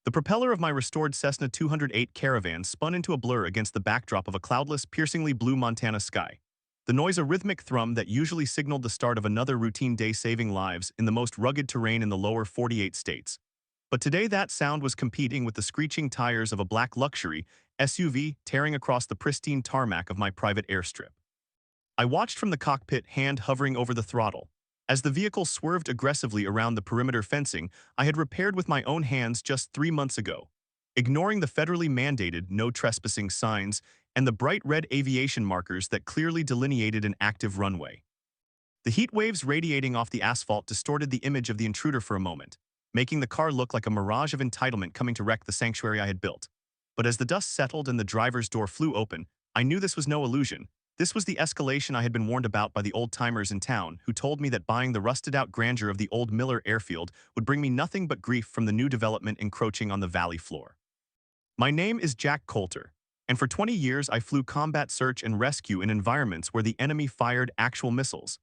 The propeller of my restored Cessna 208 Caravan spun into a blur against the backdrop of a cloudless, piercingly blue Montana sky. The noise a rhythmic thrum that usually signaled the start of another routine day saving lives in the most rugged terrain in the lower 48 states. But today that sound was competing with the screeching tires of a black luxury SUV tearing across the pristine tarmac of my private airstrip. I watched from the cockpit, hand hovering over the throttle. As the vehicle swerved aggressively around the perimeter fencing I had repaired with my own hands just 3 months ago, ignoring the federally mandated no trespassing signs and the bright red aviation markers that clearly delineated an active runway. The heat waves radiating off the asphalt distorted the image of the intruder for a moment, making the car look like a mirage of entitlement coming to wreck the sanctuary I had built. But as the dust settled and the driver's door flew open, I knew this was no illusion. This was the escalation I had been warned about by the old-timers in town who told me that buying the rusted-out grandeur of the old Miller airfield would bring me nothing but grief from the new development encroaching on the valley floor. My name is Jack Coulter, and for 20 years I flew combat search and rescue in environments where the enemy fired actual missiles.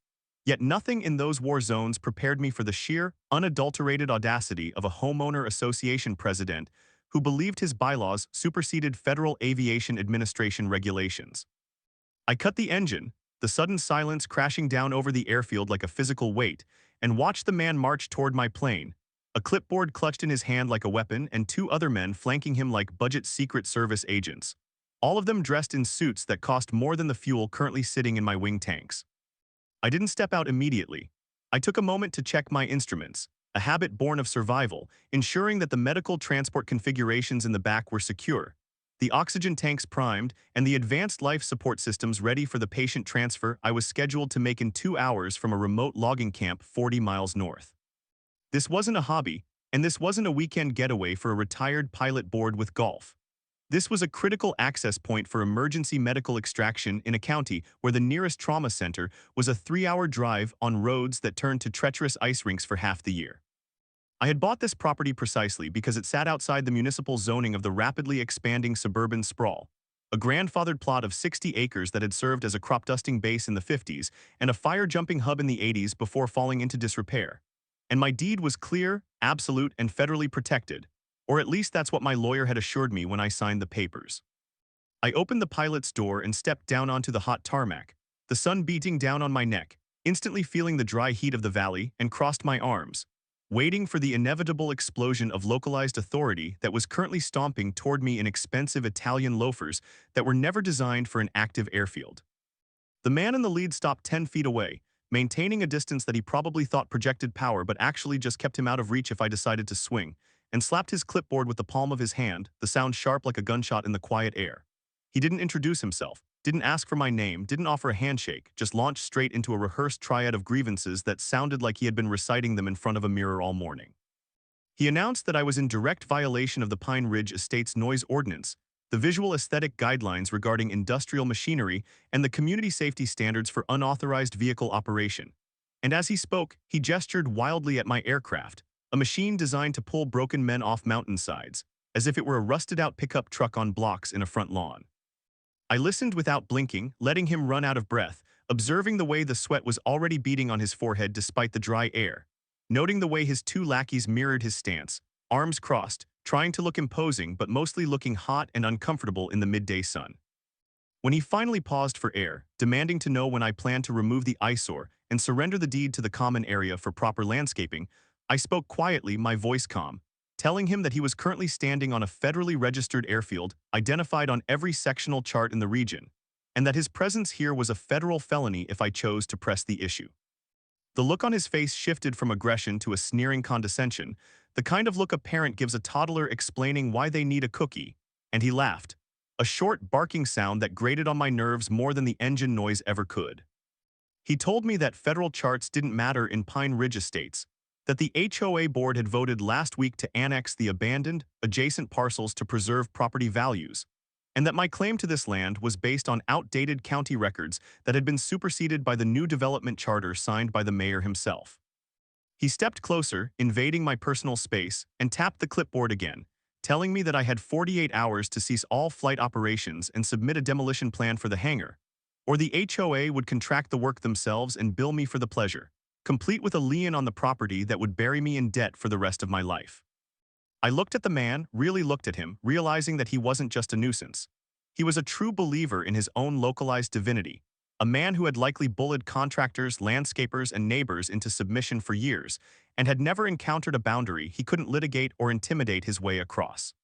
Yet nothing in those war zones prepared me for the sheer, unadulterated audacity of a homeowner association president who believed his bylaws superseded Federal Aviation Administration regulations. I cut the engine, the sudden silence crashing down over the airfield like a physical weight, and watched the man march toward my plane, a clipboard clutched in his hand like a weapon and two other men flanking him like budget Secret Service agents, all of them dressed in suits that cost more than the fuel currently sitting in my wing tanks. I didn't step out immediately. I took a moment to check my instruments, a habit born of survival, ensuring that the medical transport configurations in the back were secure, the oxygen tanks primed, and the advanced life support systems ready for the patient transfer I was scheduled to make in 2 hours from a remote logging camp 40 miles north. This wasn't a hobby, and this wasn't a weekend getaway for a retired pilot bored with golf. This was a critical access point for emergency medical extraction in a county where the nearest trauma center was a 3-hour drive on roads that turned to treacherous ice rinks for half the year. I had bought this property precisely because it sat outside the municipal zoning of the rapidly expanding suburban sprawl, a grandfathered plot of 60 acres that had served as a crop dusting base in the 50s and a fire-jumping hub in the 80s before falling into disrepair. And my deed was clear, absolute, and federally protected, or at least that's what my lawyer had assured me when I signed the papers. I opened the pilot's door and stepped down onto the hot tarmac, the sun beating down on my neck, instantly feeling the dry heat of the valley, and crossed my arms, waiting for the inevitable explosion of localized authority that was currently stomping toward me in expensive Italian loafers that were never designed for an active airfield. The man in the lead stopped 10 feet away, maintaining a distance that he probably thought projected power but actually just kept him out of reach if I decided to swing, and slapped his clipboard with the palm of his hand, the sound sharp like a gunshot in the quiet air. He didn't introduce himself, didn't ask for my name, didn't offer a handshake, just launched straight into a rehearsed triad of grievances that sounded like he had been reciting them in front of a mirror all morning. He announced that I was in direct violation of the Pine Ridge Estate's noise ordinance, the visual aesthetic guidelines regarding industrial machinery, and the community safety standards for unauthorized vehicle operation. And as he spoke, he gestured wildly at my aircraft, a machine designed to pull broken men off mountainsides, as if it were a rusted-out pickup truck on blocks in a front lawn. I listened without blinking, letting him run out of breath, observing the way the sweat was already beading on his forehead despite the dry air, noting the way his two lackeys mirrored his stance, arms crossed, trying to look imposing but mostly looking hot and uncomfortable in the midday sun. When he finally paused for air, demanding to know when I planned to remove the eyesore and surrender the deed to the common area for proper landscaping, I spoke quietly, my voice calm, telling him that he was currently standing on a federally registered airfield identified on every sectional chart in the region, and that his presence here was a federal felony if I chose to press the issue. The look on his face shifted from aggression to a sneering condescension, the kind of look a parent gives a toddler explaining why they need a cookie, and he laughed, a short, barking sound that grated on my nerves more than the engine noise ever could. He told me that federal charts didn't matter in Pine Ridge Estates, that the HOA board had voted last week to annex the abandoned, adjacent parcels to preserve property values, and that my claim to this land was based on outdated county records that had been superseded by the new development charter signed by the mayor himself. He stepped closer, invading my personal space, and tapped the clipboard again, telling me that I had 48 hours to cease all flight operations and submit a demolition plan for the hangar, or the HOA would contract the work themselves and bill me for the pleasure, complete with a lien on the property that would bury me in debt for the rest of my life. I looked at the man, really looked at him, realizing that he wasn't just a nuisance. He was a true believer in his own localized divinity, a man who had likely bullied contractors, landscapers, and neighbors into submission for years, and had never encountered a boundary he couldn't litigate or intimidate his way across.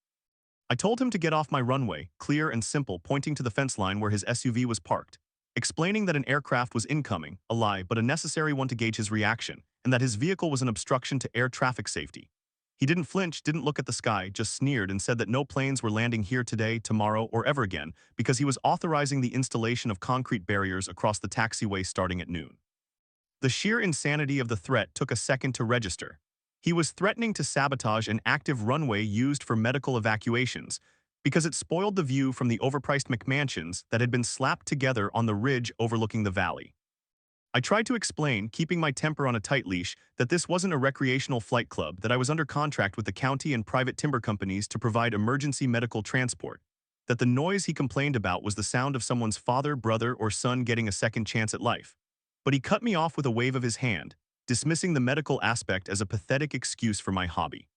I told him to get off my runway, clear and simple, pointing to the fence line where his SUV was parked, explaining that an aircraft was incoming, a lie but a necessary one to gauge his reaction, and that his vehicle was an obstruction to air traffic safety. He didn't flinch, didn't look at the sky, just sneered and said that no planes were landing here today, tomorrow, or ever again because he was authorizing the installation of concrete barriers across the taxiway starting at noon. The sheer insanity of the threat took a second to register. He was threatening to sabotage an active runway used for medical evacuations because it spoiled the view from the overpriced McMansions that had been slapped together on the ridge overlooking the valley. I tried to explain, keeping my temper on a tight leash, that this wasn't a recreational flight club, that I was under contract with the county and private timber companies to provide emergency medical transport, that the noise he complained about was the sound of someone's father, brother, or son getting a second chance at life. But he cut me off with a wave of his hand, dismissing the medical aspect as a pathetic excuse for my hobby.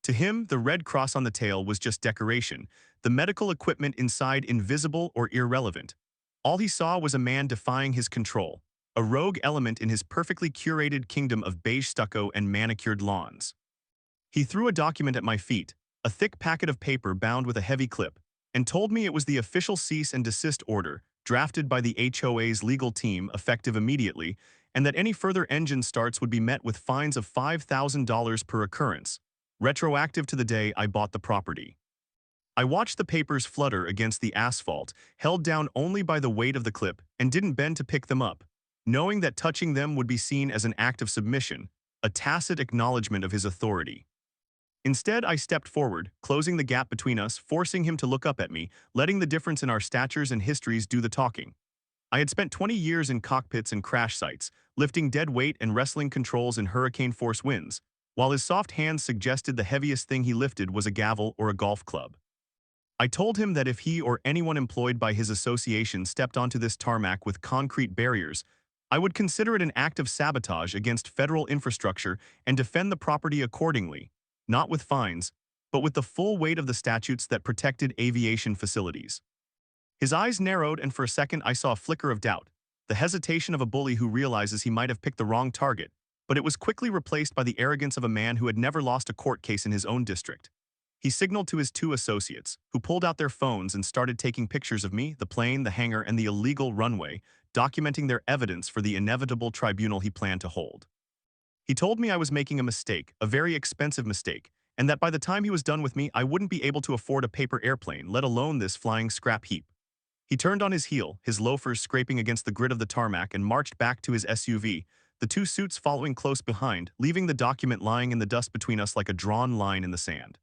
To him, the red cross on the tail was just decoration, the medical equipment inside invisible or irrelevant. All he saw was a man defying his control, a rogue element in his perfectly curated kingdom of beige stucco and manicured lawns. He threw a document at my feet, a thick packet of paper bound with a heavy clip, and told me it was the official cease and desist order drafted by the HOA's legal team effective immediately, and that any further engine starts would be met with fines of $5,000 per occurrence, retroactive to the day I bought the property. I watched the papers flutter against the asphalt, held down only by the weight of the clip, and didn't bend to pick them up, knowing that touching them would be seen as an act of submission, a tacit acknowledgement of his authority. Instead, I stepped forward, closing the gap between us, forcing him to look up at me, letting the difference in our statures and histories do the talking. I had spent 20 years in cockpits and crash sites, lifting dead weight and wrestling controls in hurricane-force winds, while his soft hands suggested the heaviest thing he lifted was a gavel or a golf club. I told him that if he or anyone employed by his association stepped onto this tarmac with concrete barriers, I would consider it an act of sabotage against federal infrastructure and defend the property accordingly, not with fines, but with the full weight of the statutes that protected aviation facilities. His eyes narrowed, and for a second I saw a flicker of doubt, the hesitation of a bully who realizes he might have picked the wrong target, but it was quickly replaced by the arrogance of a man who had never lost a court case in his own district. He signaled to his two associates, who pulled out their phones and started taking pictures of me, the plane, the hangar, and the illegal runway, documenting their evidence for the inevitable tribunal he planned to hold. He told me I was making a mistake, a very expensive mistake, and that by the time he was done with me, I wouldn't be able to afford a paper airplane, let alone this flying scrap heap. He turned on his heel, his loafers scraping against the grit of the tarmac, and marched back to his SUV, the two suits following close behind, leaving the document lying in the dust between us like a drawn line in the sand.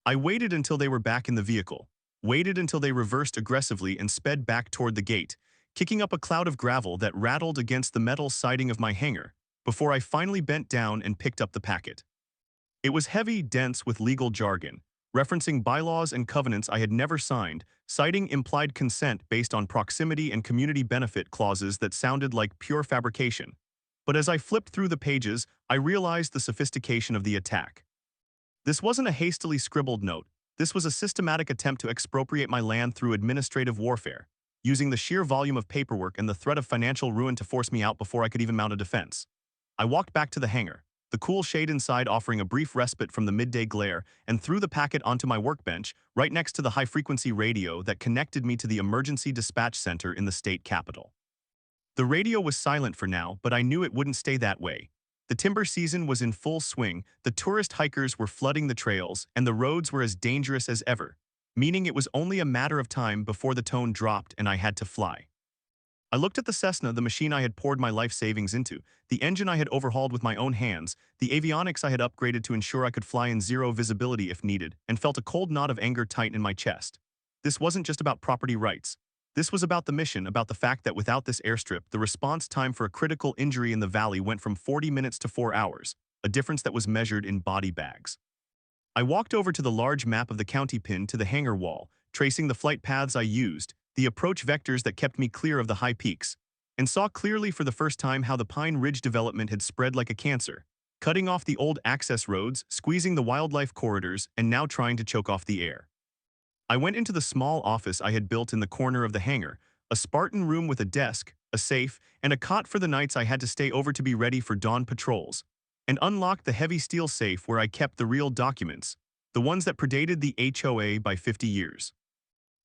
I waited until they were back in the vehicle, waited until they reversed aggressively and sped back toward the gate, kicking up a cloud of gravel that rattled against the metal siding of my hangar, before I finally bent down and picked up the packet. It was heavy, dense with legal jargon, referencing bylaws and covenants I had never signed, citing implied consent based on proximity and community benefit clauses that sounded like pure fabrication. But as I flipped through the pages, I realized the sophistication of the attack. This wasn't a hastily scribbled note. This was a systematic attempt to expropriate my land through administrative warfare, using the sheer volume of paperwork and the threat of financial ruin to force me out before I could even mount a defense. I walked back to the hangar, the cool shade inside offering a brief respite from the midday glare, and threw the packet onto my workbench, right next to the high-frequency radio that connected me to the emergency dispatch center in the state capitol. The radio was silent for now, but I knew it wouldn't stay that way. The timber season was in full swing, the tourist hikers were flooding the trails, and the roads were as dangerous as ever, meaning it was only a matter of time before the tone dropped and I had to fly. I looked at the Cessna, the machine I had poured my life savings into, the engine I had overhauled with my own hands, the avionics I had upgraded to ensure I could fly in zero visibility if needed, and felt a cold knot of anger tighten in my chest. This wasn't just about property rights. This was about the mission, about the fact that without this airstrip, the response time for a critical injury in the valley went from 40 minutes to 4 hours, a difference that was measured in body bags. I walked over to the large map of the county pinned to the hangar wall, tracing the flight paths I used, the approach vectors that kept me clear of the high peaks, and saw clearly for the first time how the Pine Ridge development had spread like a cancer, cutting off the old access roads, squeezing the wildlife corridors, and now trying to choke off the air. I went into the small office I had built in the corner of the hangar, a Spartan room with a desk, a safe, and a cot for the nights I had to stay over to be ready for dawn patrols, and unlocked the heavy steel safe where I kept the real documents, the ones that predated the HOA by 50 years.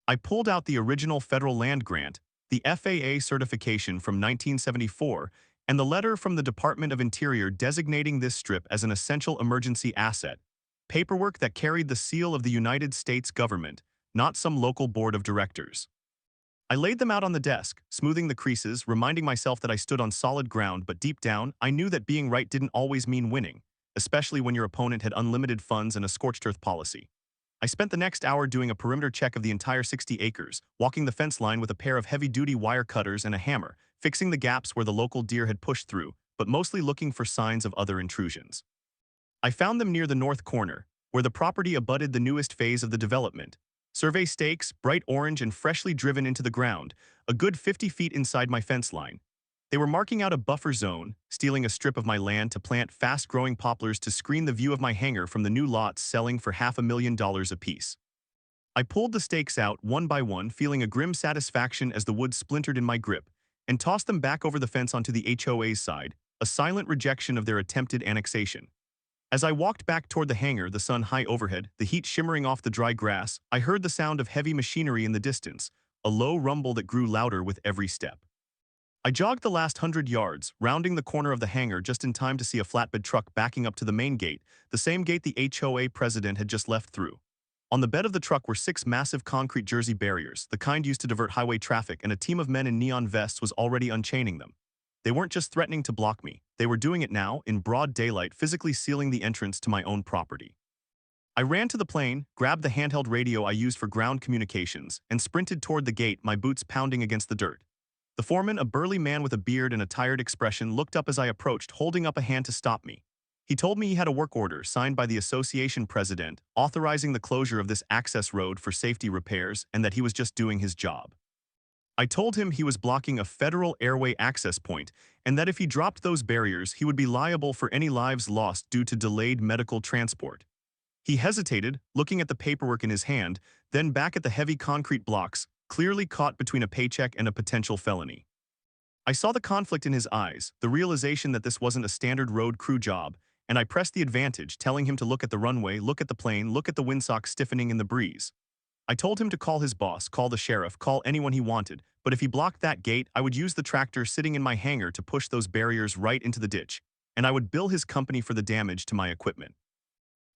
I pulled out the original federal land grant, the FAA certification from 1974, and the letter from the Department of Interior designating this strip as an essential emergency asset, paperwork that carried the seal of the United States government, not some local board of directors. I laid them out on the desk, smoothing the creases, reminding myself that I stood on solid ground, but deep down, I knew that being right didn't always mean winning, especially when your opponent had unlimited funds and a scorched earth policy. I spent the next hour doing a perimeter check of the entire 60 acres, walking the fence line with a pair of heavy-duty wire cutters and a hammer, fixing the gaps where the local deer had pushed through, but mostly looking for signs of other intrusions. I found them near the north corner, where the property abutted the newest phase of the development. Survey stakes, bright orange and freshly driven into the ground, a good 50 feet inside my fence line. They were marking out a buffer zone, stealing a strip of my land to plant fast-growing poplars to screen the view of my hangar from the new lots selling for $500,000 apiece. I pulled the stakes out one by one, feeling a grim satisfaction as the wood splintered in my grip, and tossed them back over the fence onto the HOA's side, a silent rejection of their attempted annexation. As I walked back toward the hangar, the sun high overhead, the heat shimmering off the dry grass, I heard the sound of heavy machinery in the distance, a low rumble that grew louder with every step. I jogged the last 100 yards, rounding the corner of the hangar just in time to see a flatbed truck backing up to the main gate, the same gate the HOA president had just left through. On the bed of the truck were 6 massive concrete jersey barriers, the kind used to divert highway traffic, and a team of men in neon vests was already unchaining them. They weren't just threatening to block me, they were doing it now, in broad daylight, physically sealing the entrance to my own property. I ran to the plane, grabbed the handheld radio I used for ground communications, and sprinted toward the gate, my boots pounding against the dirt. The foreman, a burly man with a beard and a tired expression, looked up as I approached, holding up a hand to stop me. He told me he had a work order signed by the association president authorizing the closure of this access road for safety repairs and that he was just doing his job. I told him he was blocking a federal airway access point and that if he dropped those barriers, he would be liable for any lives lost due to delayed medical transport. He hesitated, looking at the paperwork in his hand, then back at the heavy concrete blocks, clearly caught between a paycheck and a potential felony. I saw the conflict in his eyes, the realization that this wasn't a standard road crew job, and I pressed the advantage, telling him to look at the runway, look at the plane, look at the windsock stiffening in the breeze. I told him to call his boss, call the sheriff, call anyone he wanted, but if he blocked that gate, I would use the tractor sitting in my hangar to push those barriers right into the ditch, and I would bill his company for the damage to my equipment.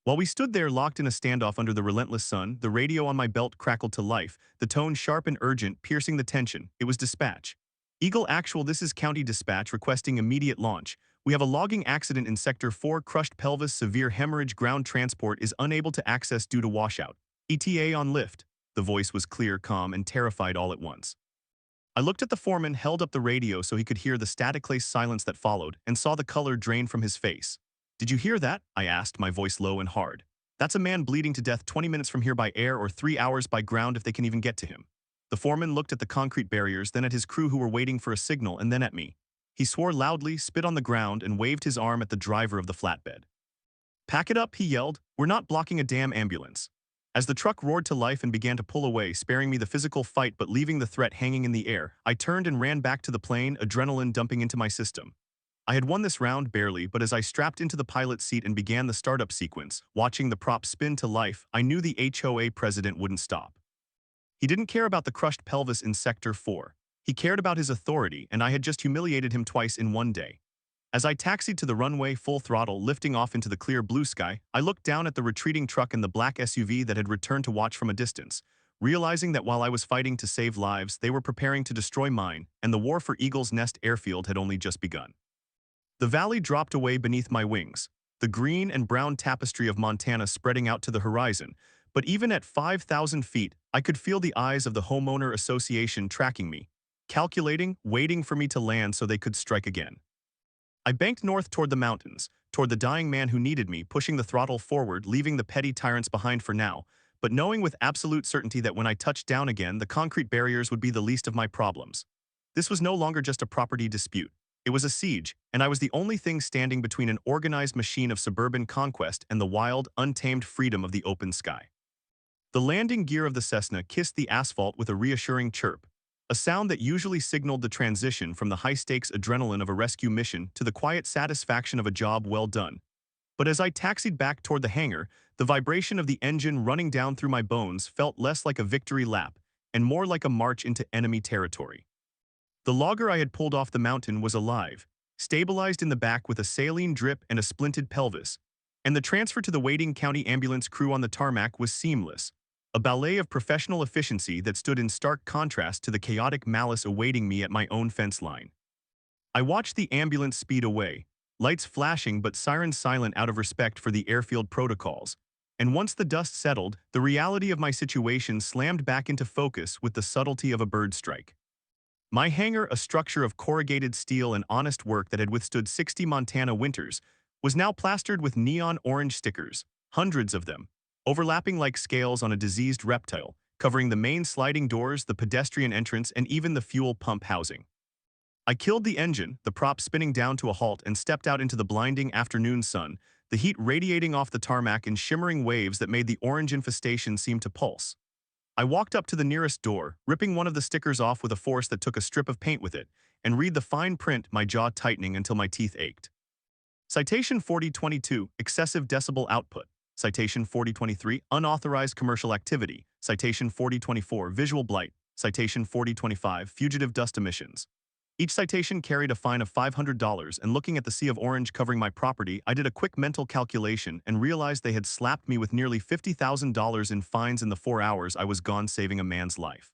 While we stood there locked in a standoff under the relentless sun, the radio on my belt crackled to life, the tone sharp and urgent, piercing the tension. It was dispatch. Eagle Actual, this is County Dispatch requesting immediate launch. We have a logging accident in Sector 4, crushed pelvis, severe hemorrhage, ground transport is unable to access due to washout. ETA on lift. The voice was clear, calm, and terrified all at once. I looked at the foreman, held up the radio so he could hear the static-laced silence that followed, and saw the color drain from his face. Did you hear that? I asked, my voice low and hard. That's a man bleeding to death 20 minutes from here by air or 3 hours by ground if they can even get to him. The foreman looked at the concrete barriers, then at his crew who were waiting for a signal, and then at me. He swore loudly, spit on the ground, and waved his arm at the driver of the flatbed. Pack it up, he yelled. We're not blocking a damn ambulance. As the truck roared to life and began to pull away, sparing me the physical fight but leaving the threat hanging in the air, I turned and ran back to the plane, adrenaline dumping into my system. I had won this round barely, but as I strapped into the pilot's seat and began the startup sequence, watching the prop spin to life, I knew the HOA president wouldn't stop. He didn't care about the crushed pelvis in Sector 4. He cared about his authority, and I had just humiliated him twice in one day. As I taxied to the runway full throttle, lifting off into the clear blue sky, I looked down at the retreating truck and the black SUV that had returned to watch from a distance, realizing that while I was fighting to save lives, they were preparing to destroy mine, and the war for Eagle's Nest Airfield had only just begun. The valley dropped away beneath my wings, the green and brown tapestry of Montana spreading out to the horizon, but even at 5,000 feet, I could feel the eyes of the Homeowner Association tracking me, calculating, waiting for me to land so they could strike again. I banked north toward the mountains, toward the dying man who needed me, pushing the throttle forward, leaving the petty tyrants behind for now, but knowing with absolute certainty that when I touched down again, the concrete barriers would be the least of my problems. This was no longer just a property dispute. It was a siege, and I was the only thing standing between an organized machine of suburban conquest and the wild, untamed freedom of the open sky. The landing gear of the Cessna kissed the asphalt with a reassuring chirp, a sound that usually signaled the transition from the high-stakes adrenaline of a rescue mission to the quiet satisfaction of a job well done. But as I taxied back toward the hangar, the vibration of the engine running down through my bones felt less like a victory lap and more like a march into enemy territory. The logger I had pulled off the mountain was alive, stabilized in the back with a saline drip and a splinted pelvis, and the transfer to the waiting county ambulance crew on the tarmac was seamless, a ballet of professional efficiency that stood in stark contrast to the chaotic malice awaiting me at my own fence line. I watched the ambulance speed away, lights flashing but sirens silent out of respect for the airfield protocols, and once the dust settled, the reality of my situation slammed back into focus with the subtlety of a bird strike. My hangar, a structure of corrugated steel and honest work that had withstood 60 Montana winters, was now plastered with neon orange stickers, hundreds of them, overlapping like scales on a diseased reptile, covering the main sliding doors, the pedestrian entrance, and even the fuel pump housing. I killed the engine, the prop spinning down to a halt, and stepped out into the blinding afternoon sun, the heat radiating off the tarmac in shimmering waves that made the orange infestation seem to pulse. I walked up to the nearest door, ripping one of the stickers off with a force that took a strip of paint with it, and read the fine print, my jaw tightening until my teeth ached. Citation 4022, excessive decibel output. Citation 4023, unauthorized commercial activity. Citation 4024, visual blight. Citation 4025, fugitive dust emissions. Each citation carried a fine of $500, and looking at the sea of orange covering my property, I did a quick mental calculation and realized they had slapped me with nearly $50,000 in fines in the 4 hours I was gone saving a man's life.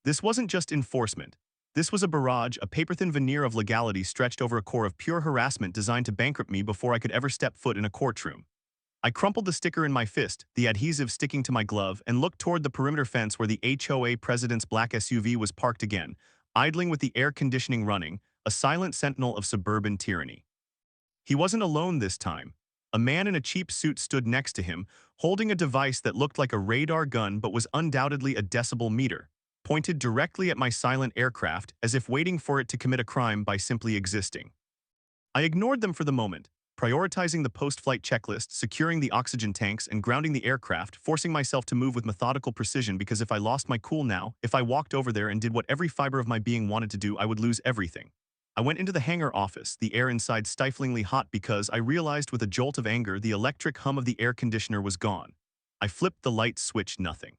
This wasn't just enforcement. This was a barrage, a paper-thin veneer of legality stretched over a core of pure harassment designed to bankrupt me before I could ever step foot in a courtroom. I crumpled the sticker in my fist, the adhesive sticking to my glove, and looked toward the perimeter fence where the HOA president's black SUV was parked again, idling with the air conditioning running, a silent sentinel of suburban tyranny. He wasn't alone this time. A man in a cheap suit stood next to him, holding a device that looked like a radar gun but was undoubtedly a decibel meter, pointed directly at my silent aircraft as if waiting for it to commit a crime by simply existing. I ignored them for the moment, prioritizing the post-flight checklist, securing the oxygen tanks, and grounding the aircraft, forcing myself to move with methodical precision because if I lost my cool now, if I walked over there and did what every fiber of my being wanted to do, I would lose everything. I went into the hangar office, the air inside stiflingly hot because I realized with a jolt of anger the electric hum of the air conditioner was gone. I flipped the light switch, nothing.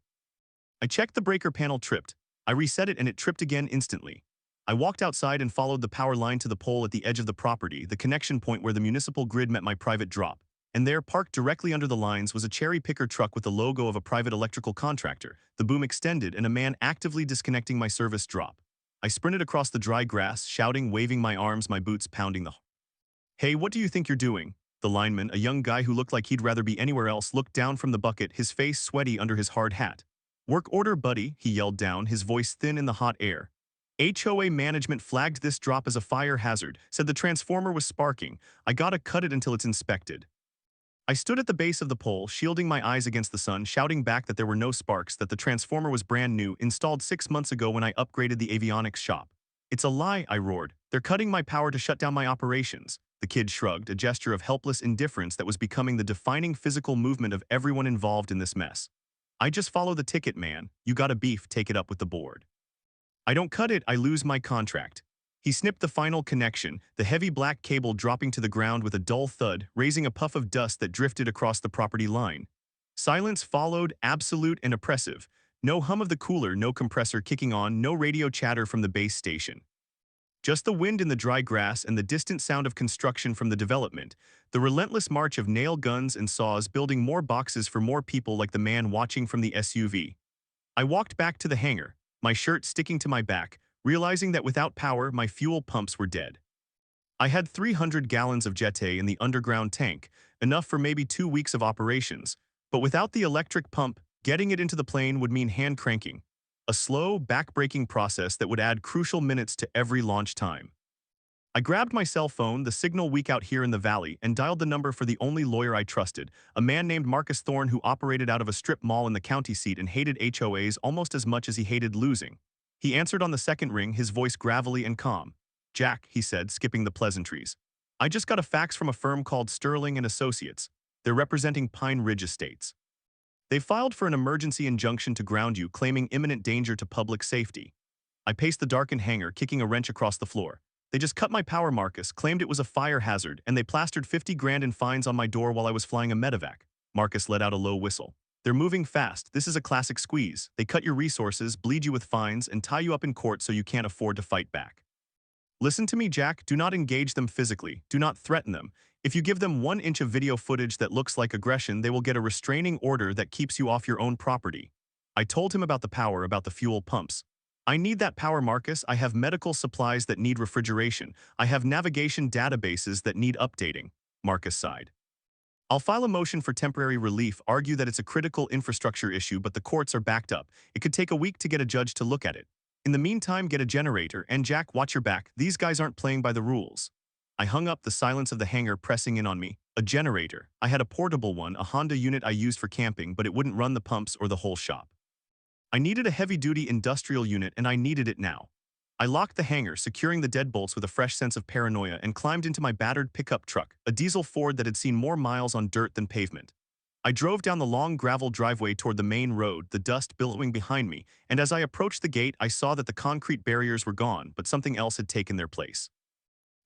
I checked the breaker panel tripped. I reset it and it tripped again instantly. I walked outside and followed the power line to the pole at the edge of the property, the connection point where the municipal grid met my private drop. And there, parked directly under the lines, was a cherry picker truck with the logo of a private electrical contractor, the boom extended, and a man actively disconnecting my service drop. I sprinted across the dry grass, shouting, waving my arms, my boots pounding the... "Hey, what do you think you're doing?" The lineman, a young guy who looked like he'd rather be anywhere else, looked down from the bucket, his face sweaty under his hard hat. "Work order, buddy," he yelled down, his voice thin in the hot air. HOA management flagged this drop as a fire hazard, said the transformer was sparking. I gotta cut it until it's inspected. I stood at the base of the pole, shielding my eyes against the sun, shouting back that there were no sparks, that the transformer was brand new, installed 6 months ago when I upgraded the avionics shop. "It's a lie," I roared. "They're cutting my power to shut down my operations." The kid shrugged, a gesture of helpless indifference that was becoming the defining physical movement of everyone involved in this mess. "I just follow the ticket, man. You got a beef, take it up with the board. I don't cut it, I lose my contract." He snipped the final connection, the heavy black cable dropping to the ground with a dull thud, raising a puff of dust that drifted across the property line. Silence followed, absolute and oppressive. No hum of the cooler, no compressor kicking on, no radio chatter from the base station. Just the wind in the dry grass and the distant sound of construction from the development, the relentless march of nail guns and saws building more boxes for more people like the man watching from the SUV. I walked back to the hangar, my shirt sticking to my back, realizing that without power, my fuel pumps were dead. I had 300 gallons of Jetay in the underground tank, enough for maybe 2 weeks of operations, but without the electric pump, getting it into the plane would mean hand cranking, a slow, back-breaking process that would add crucial minutes to every launch time. I grabbed my cell phone, the signal weak out here in the valley, and dialed the number for the only lawyer I trusted, a man named Marcus Thorne who operated out of a strip mall in the county seat and hated HOAs almost as much as he hated losing. He answered on the second ring, his voice gravelly and calm. Jack, he said, skipping the pleasantries. I just got a fax from a firm called Sterling and Associates. They're representing Pine Ridge Estates. They filed for an emergency injunction to ground you, claiming imminent danger to public safety. I paced the darkened hangar, kicking a wrench across the floor. They just cut my power, Marcus, claimed it was a fire hazard, and they plastered 50 grand in fines on my door while I was flying a Medevac. Marcus let out a low whistle. They're moving fast. This is a classic squeeze. They cut your resources, bleed you with fines, and tie you up in court so you can't afford to fight back. Listen to me, Jack. Do not engage them physically. Do not threaten them. If you give them 1 inch of video footage that looks like aggression, they will get a restraining order that keeps you off your own property. I told him about the power, about the fuel pumps. I need that power, Marcus. I have medical supplies that need refrigeration. I have navigation databases that need updating. Marcus sighed. I'll file a motion for temporary relief, argue that it's a critical infrastructure issue, but the courts are backed up. It could take a week to get a judge to look at it. In the meantime, get a generator, and Jack, watch your back. These guys aren't playing by the rules. I hung up, the silence of the hangar pressing in on me. A generator. I had a portable one, a Honda unit I used for camping, but it wouldn't run the pumps or the whole shop. I needed a heavy-duty industrial unit, and I needed it now. I locked the hangar, securing the deadbolts with a fresh sense of paranoia, and climbed into my battered pickup truck, a diesel Ford that had seen more miles on dirt than pavement. I drove down the long gravel driveway toward the main road, the dust billowing behind me, and as I approached the gate, I saw that the concrete barriers were gone, but something else had taken their place.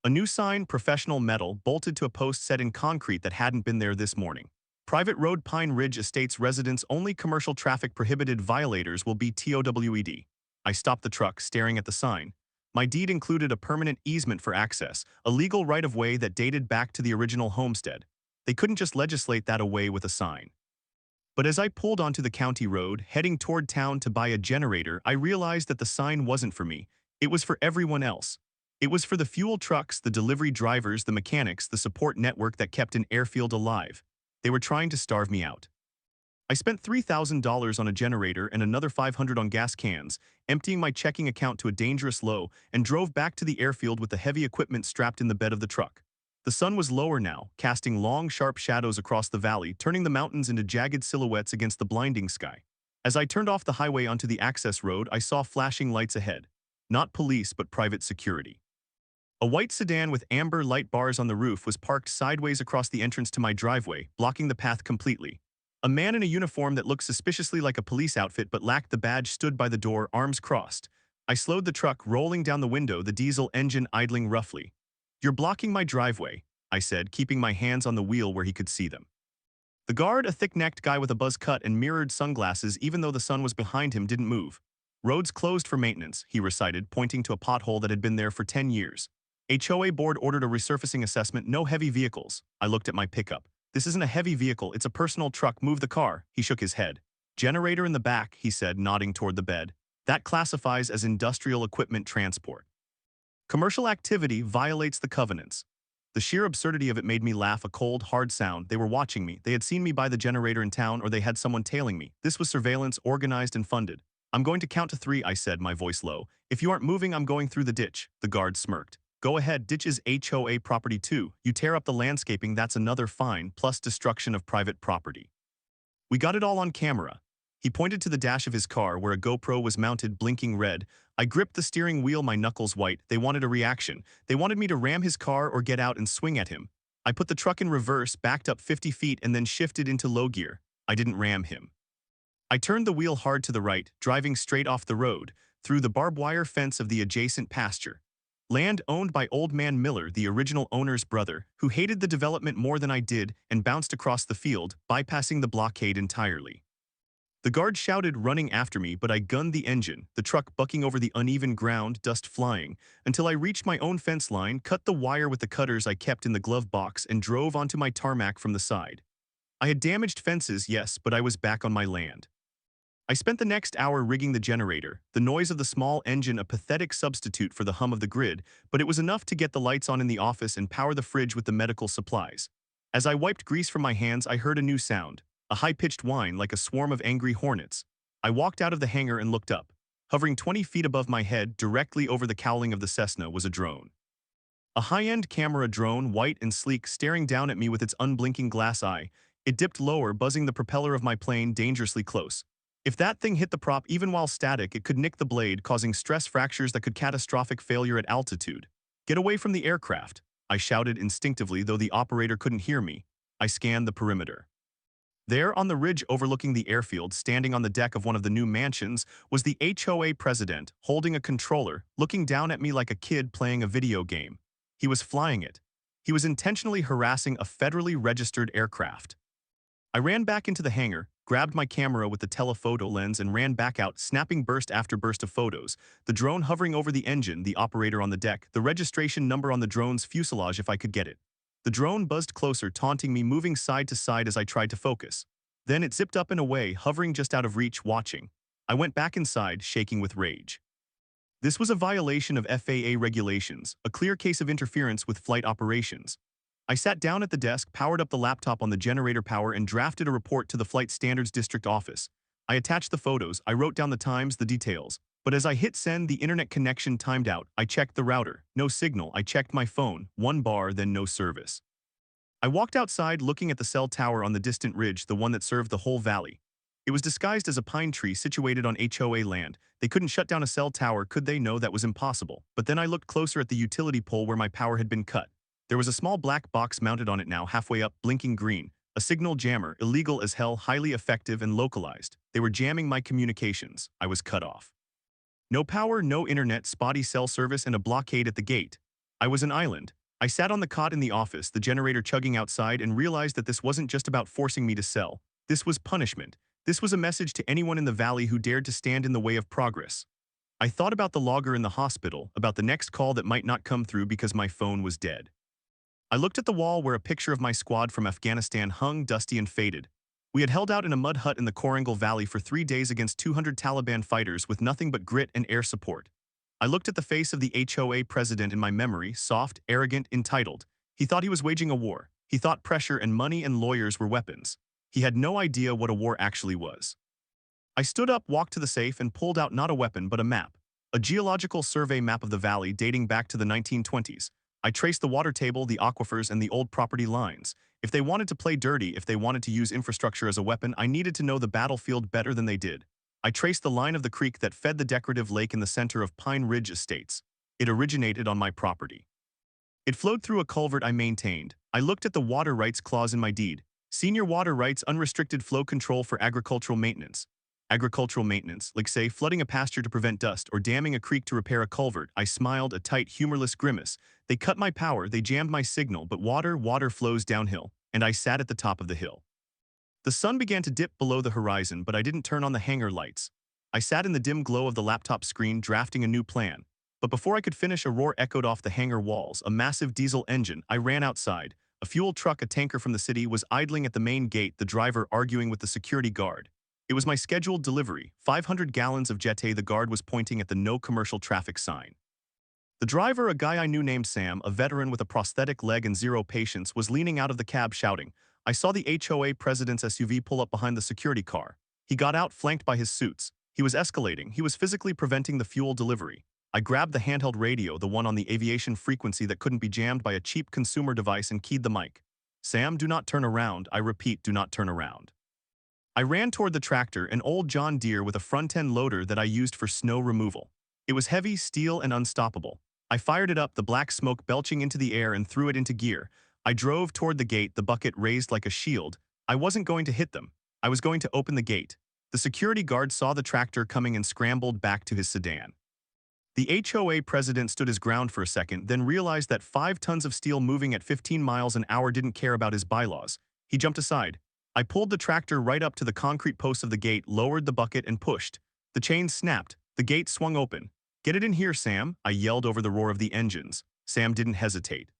A new sign, professional metal, bolted to a post set in concrete that hadn't been there this morning. Private road, Pine Ridge Estates residents only, commercial traffic prohibited, violators will be TOWED. I stopped the truck, staring at the sign. My deed included a permanent easement for access, a legal right-of-way that dated back to the original homestead. They couldn't just legislate that away with a sign. But as I pulled onto the county road, heading toward town to buy a generator, I realized that the sign wasn't for me. It was for everyone else. It was for the fuel trucks, the delivery drivers, the mechanics, the support network that kept an airfield alive. They were trying to starve me out. I spent $3,000 on a generator and another $500 on gas cans, emptying my checking account to a dangerous low, and drove back to the airfield with the heavy equipment strapped in the bed of the truck. The sun was lower now, casting long, sharp shadows across the valley, turning the mountains into jagged silhouettes against the blinding sky. As I turned off the highway onto the access road, I saw flashing lights ahead. Not police, but private security. A white sedan with amber light bars on the roof was parked sideways across the entrance to my driveway, blocking the path completely. A man in a uniform that looked suspiciously like a police outfit but lacked the badge stood by the door, arms crossed. I slowed the truck, rolling down the window, the diesel engine idling roughly. "You're blocking my driveway," I said, keeping my hands on the wheel where he could see them. The guard, a thick-necked guy with a buzz cut and mirrored sunglasses even though the sun was behind him, didn't move. "Roads closed for maintenance," he recited, pointing to a pothole that had been there for 10 years. "HOA board ordered a resurfacing assessment, no heavy vehicles." I looked at my pickup. "This isn't a heavy vehicle, it's a personal truck, move the car." He shook his head. "Generator in the back," he said, nodding toward the bed. "That classifies as industrial equipment transport. Commercial activity violates the covenants." The sheer absurdity of it made me laugh, a cold, hard sound. They were watching me. They had seen me buy the generator in town, or they had someone tailing me. This was surveillance, organized and funded. "I'm going to count to 3, I said, my voice low. "If you aren't moving, I'm going through the ditch." The guard smirked. "Go ahead, ditch is HOA property too. You tear up the landscaping, that's another fine, plus destruction of private property." We got it all on camera. He pointed to the dash of his car where a GoPro was mounted, blinking red. I gripped the steering wheel, my knuckles white. They wanted a reaction. They wanted me to ram his car or get out and swing at him. I put the truck in reverse, backed up 50 feet, and then shifted into low gear. I didn't ram him. I turned the wheel hard to the right, driving straight off the road, through the barbed wire fence of the adjacent pasture. Land owned by Old Man Miller, the original owner's brother, who hated the development more than I did and bounced across the field, bypassing the blockade entirely. The guard shouted, running after me, but I gunned the engine, the truck bucking over the uneven ground, dust flying, until I reached my own fence line, cut the wire with the cutters I kept in the glove box, and drove onto my tarmac from the side. I had damaged fences, yes, but I was back on my land. I spent the next hour rigging the generator, the noise of the small engine a pathetic substitute for the hum of the grid, but it was enough to get the lights on in the office and power the fridge with the medical supplies. As I wiped grease from my hands, I heard a new sound. A high-pitched whine like a swarm of angry hornets. I walked out of the hangar and looked up. Hovering 20 feet above my head, directly over the cowling of the Cessna, was a drone. A high-end camera drone, white and sleek, staring down at me with its unblinking glass eye. It dipped lower, buzzing the propeller of my plane dangerously close. If that thing hit the prop even while static, it could nick the blade, causing stress fractures that could catastrophic failure at altitude. Get away from the aircraft, I shouted instinctively, though the operator couldn't hear me. I scanned the perimeter. There, on the ridge overlooking the airfield, standing on the deck of one of the new mansions, was the HOA president, holding a controller, looking down at me like a kid playing a video game. He was flying it. He was intentionally harassing a federally registered aircraft. I ran back into the hangar, grabbed my camera with the telephoto lens and ran back out, snapping burst after burst of photos, the drone hovering over the engine, the operator on the deck, the registration number on the drone's fuselage if I could get it. The drone buzzed closer, taunting me, moving side to side as I tried to focus. Then it zipped up and away, hovering just out of reach, watching. I went back inside, shaking with rage. This was a violation of FAA regulations, a clear case of interference with flight operations. I sat down at the desk, powered up the laptop on the generator power, and drafted a report to the Flight Standards District Office. I attached the photos, I wrote down the times, the details. But as I hit send, the internet connection timed out. I checked the router. No signal. I checked my phone. 1 bar, then no service. I walked outside, looking at the cell tower on the distant ridge, the one that served the whole valley. It was disguised as a pine tree situated on HOA land. They couldn't shut down a cell tower, could they? No, that was impossible. But then I looked closer at the utility pole where my power had been cut. There was a small black box mounted on it now, halfway up, blinking green. A signal jammer, illegal as hell, highly effective and localized. They were jamming my communications. I was cut off. No power, no internet, spotty cell service, and a blockade at the gate. I was an island. I sat on the cot in the office, the generator chugging outside, and realized that this wasn't just about forcing me to sell. This was punishment. This was a message to anyone in the valley who dared to stand in the way of progress. I thought about the logger in the hospital, about the next call that might not come through because my phone was dead. I looked at the wall where a picture of my squad from Afghanistan hung, dusty and faded. We had held out in a mud hut in the Korangal Valley for 3 days against 200 Taliban fighters with nothing but grit and air support. I looked at the face of the HOA president in my memory, soft, arrogant, entitled. He thought he was waging a war. He thought pressure and money and lawyers were weapons. He had no idea what a war actually was. I stood up, walked to the safe, and pulled out not a weapon but a map. A geological survey map of the valley dating back to the 1920s. I traced the water table, the aquifers, and the old property lines. If they wanted to play dirty, if they wanted to use infrastructure as a weapon, I needed to know the battlefield better than they did. I traced the line of the creek that fed the decorative lake in the center of Pine Ridge Estates. It originated on my property. It flowed through a culvert I maintained. I looked at the water rights clause in my deed. Senior water rights, unrestricted flow control for agricultural maintenance. Agricultural maintenance, like say flooding a pasture to prevent dust or damming a creek to repair a culvert. I smiled, a tight, humorless grimace. They cut my power, they jammed my signal, but water flows downhill, and I sat at the top of the hill. The sun began to dip below the horizon, but I didn't turn on the hangar lights. I sat in the dim glow of the laptop screen, drafting a new plan. But before I could finish, a roar echoed off the hangar walls, a massive diesel engine. I ran outside. A fuel truck, a tanker from the city, was idling at the main gate, the driver arguing with the security guard. It was my scheduled delivery, 500 gallons of Jete. The guard was pointing at the no commercial traffic sign. The driver, a guy I knew named Sam, a veteran with a prosthetic leg and zero patience, was leaning out of the cab shouting. I saw the HOA president's SUV pull up behind the security car. He got out, flanked by his suits. He was escalating. He was physically preventing the fuel delivery. I grabbed the handheld radio, the one on the Aviation frequency that couldn't be jammed by a cheap consumer device, and keyed the mic. Sam, do not turn around. I repeat, do not turn around. I ran toward the tractor, an old John Deere with a front-end loader that I used for snow removal. It was heavy, steel, and unstoppable. I fired it up, the black smoke belching into the air, and threw it into gear. I drove toward the gate, the bucket raised like a shield. I wasn't going to hit them. I was going to open the gate. The security guard saw the tractor coming and scrambled back to his sedan. The HOA president stood his ground for a second, then realized that 5 tons of steel moving at 15 miles an hour didn't care about his bylaws. He jumped aside. I pulled the tractor right up to the concrete post of the gate, lowered the bucket, and pushed. The chain snapped. The gate swung open. Get it in here, Sam, I yelled over the roar of the engines. Sam didn't hesitate.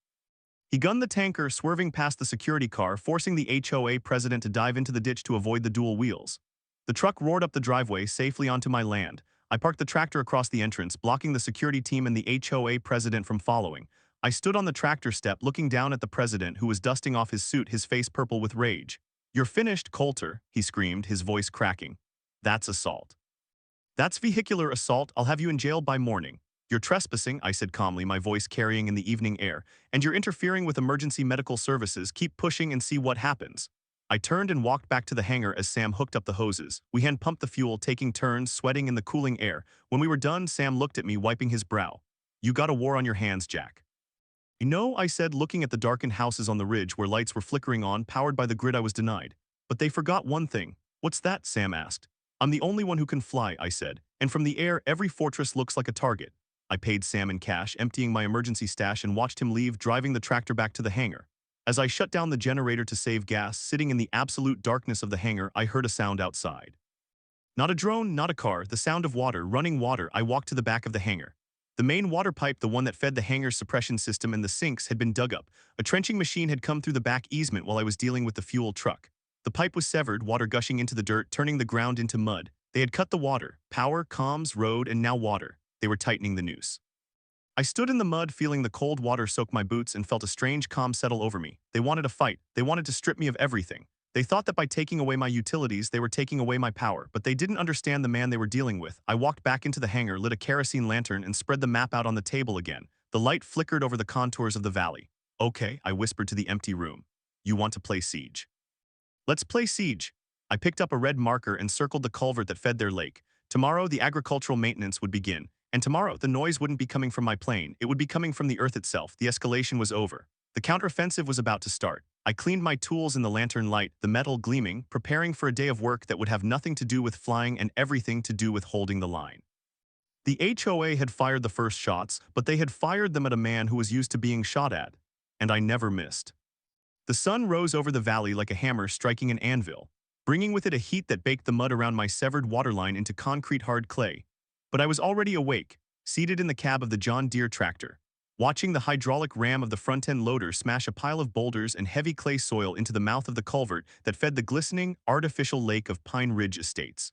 He gunned the tanker, swerving past the security car, forcing the HOA president to dive into the ditch to avoid the dual wheels. The truck roared up the driveway, safely onto my land. I parked the tractor across the entrance, blocking the security team and the HOA president from following. I stood on the tractor step, looking down at the president, who was dusting off his suit, his face purple with rage. You're finished, Coulter, he screamed, his voice cracking. That's assault. That's vehicular assault. I'll have you in jail by morning. You're trespassing, I said calmly, my voice carrying in the evening air, and you're interfering with emergency medical services. Keep pushing and see what happens. I turned and walked back to the hangar as Sam hooked up the hoses. We hand-pumped the fuel, taking turns, sweating in the cooling air. When we were done, Sam looked at me, wiping his brow. You got a war on your hands, Jack. No, I said, looking at the darkened houses on the ridge where lights were flickering on, powered by the grid I was denied. But they forgot one thing. What's that? Sam asked. I'm the only one who can fly, I said, and from the air every fortress looks like a target. I paid Sam in cash, emptying my emergency stash, and watched him leave, driving the tractor back to the hangar. As I shut down the generator to save gas, sitting in the absolute darkness of the hangar, I heard a sound outside. Not a drone, not a car, the sound of water, running water. I walked to the back of the hangar. The main water pipe, the one that fed the hangar's suppression system and the sinks, had been dug up. A trenching machine had come through the back easement while I was dealing with the fuel truck. The pipe was severed, water gushing into the dirt, turning the ground into mud. They had cut the water, power, comms, road, and now water. They were tightening the noose. I stood in the mud, feeling the cold water soak my boots, and felt a strange calm settle over me. They wanted a fight. They wanted to strip me of everything. They thought that by taking away my utilities, they were taking away my power, but they didn't understand the man they were dealing with. I walked back into the hangar, lit a kerosene lantern, and spread the map out on the table again. The light flickered over the contours of the valley. Okay, I whispered to the empty room. You want to play Siege? Let's play Siege. I picked up a red marker and circled the culvert that fed their lake. Tomorrow, the agricultural maintenance would begin. And tomorrow, the noise wouldn't be coming from my plane. It would be coming from the earth itself. The escalation was over. The counteroffensive was about to start. I cleaned my tools in the lantern light, the metal gleaming, preparing for a day of work that would have nothing to do with flying and everything to do with holding the line. The HOA had fired the first shots, but they had fired them at a man who was used to being shot at. And I never missed. The sun rose over the valley like a hammer striking an anvil, bringing with it a heat that baked the mud around my severed waterline into concrete-hard clay. But I was already awake, seated in the cab of the John Deere tractor, watching the hydraulic ram of the front-end loader smash a pile of boulders and heavy clay soil into the mouth of the culvert that fed the glistening, artificial lake of Pine Ridge Estates.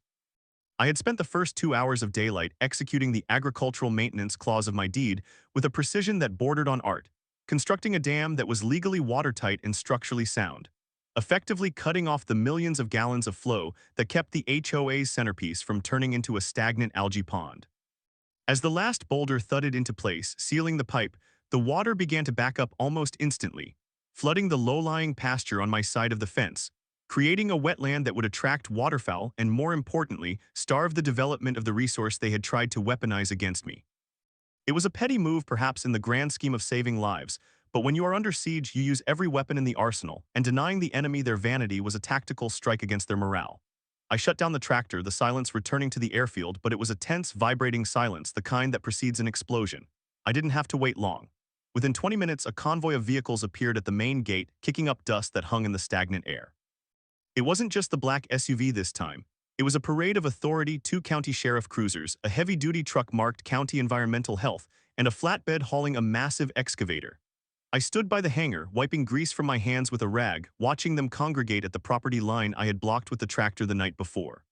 I had spent the first 2 hours of daylight executing the agricultural maintenance clause of my deed with a precision that bordered on art, constructing a dam that was legally watertight and structurally sound, effectively cutting off the millions of gallons of flow that kept the HOA's centerpiece from turning into a stagnant algae pond. As the last boulder thudded into place, sealing the pipe, the water began to back up almost instantly, flooding the low-lying pasture on my side of the fence, creating a wetland that would attract waterfowl and, more importantly, starve the development of the resource they had tried to weaponize against me. It was a petty move, perhaps, in the grand scheme of saving lives, but when you are under siege, you use every weapon in the arsenal, and denying the enemy their vanity was a tactical strike against their morale. I shut down the tractor, the silence returning to the airfield, but it was a tense, vibrating silence, the kind that precedes an explosion. I didn't have to wait long. Within 20 minutes, a convoy of vehicles appeared at the main gate, kicking up dust that hung in the stagnant air. It wasn't just the black SUV this time. It was a parade of authority, 2 county sheriff cruisers, a heavy-duty truck marked County Environmental Health, and a flatbed hauling a massive excavator. I stood by the hangar, wiping grease from my hands with a rag, watching them congregate at the property line I had blocked with the tractor the night before.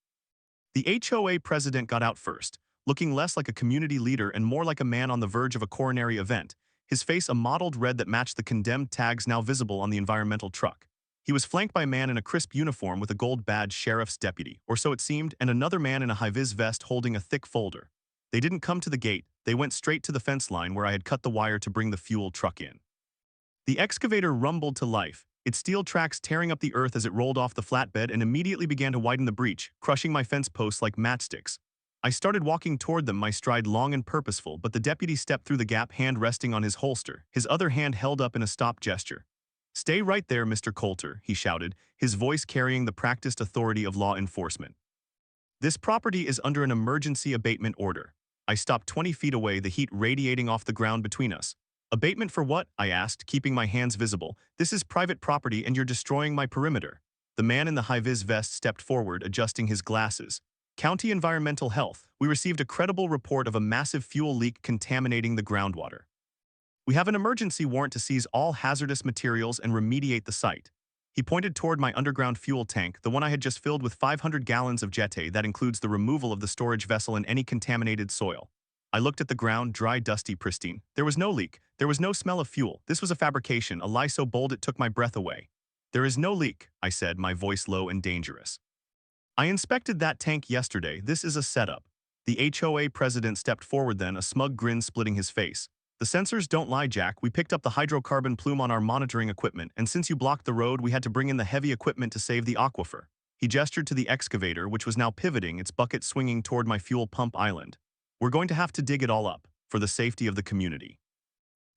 The HOA president got out first, looking less like a community leader and more like a man on the verge of a coronary event, his face a mottled red that matched the condemned tags now visible on the environmental truck. He was flanked by a man in a crisp uniform with a gold badge, sheriff's deputy, or so it seemed, and another man in a high-vis vest holding a thick folder. They didn't come to the gate, they went straight to the fence line where I had cut the wire to bring the fuel truck in. The excavator rumbled to life, its steel tracks tearing up the earth as it rolled off the flatbed and immediately began to widen the breach, crushing my fence posts like matchsticks. I started walking toward them, my stride long and purposeful, but the deputy stepped through the gap, hand resting on his holster, his other hand held up in a stop gesture. "Stay right there, Mr. Coulter," he shouted, his voice carrying the practiced authority of law enforcement. "This property is under an emergency abatement order." I stopped 20 feet away, the heat radiating off the ground between us. "Abatement for what?" I asked, keeping my hands visible. "This is private property and you're destroying my perimeter." The man in the high-vis vest stepped forward, adjusting his glasses. "County Environmental Health, we received a credible report of a massive fuel leak contaminating the groundwater. We have an emergency warrant to seize all hazardous materials and remediate the site." He pointed toward my underground fuel tank, the one I had just filled with 500 gallons of Jete that includes the removal of the storage vessel and any contaminated soil. I looked at the ground, dry, dusty, pristine. There was no leak. There was no smell of fuel. This was a fabrication, a lie so bold it took my breath away. "There is no leak," I said, my voice low and dangerous. "I inspected that tank yesterday. This is a setup." The HOA president stepped forward then, a smug grin splitting his face. "The sensors don't lie, Jack. We picked up the hydrocarbon plume on our monitoring equipment, and since you blocked the road, we had to bring in the heavy equipment to save the aquifer." He gestured to the excavator, which was now pivoting, its bucket swinging toward my fuel pump island. "We're going to have to dig it all up, for the safety of the community."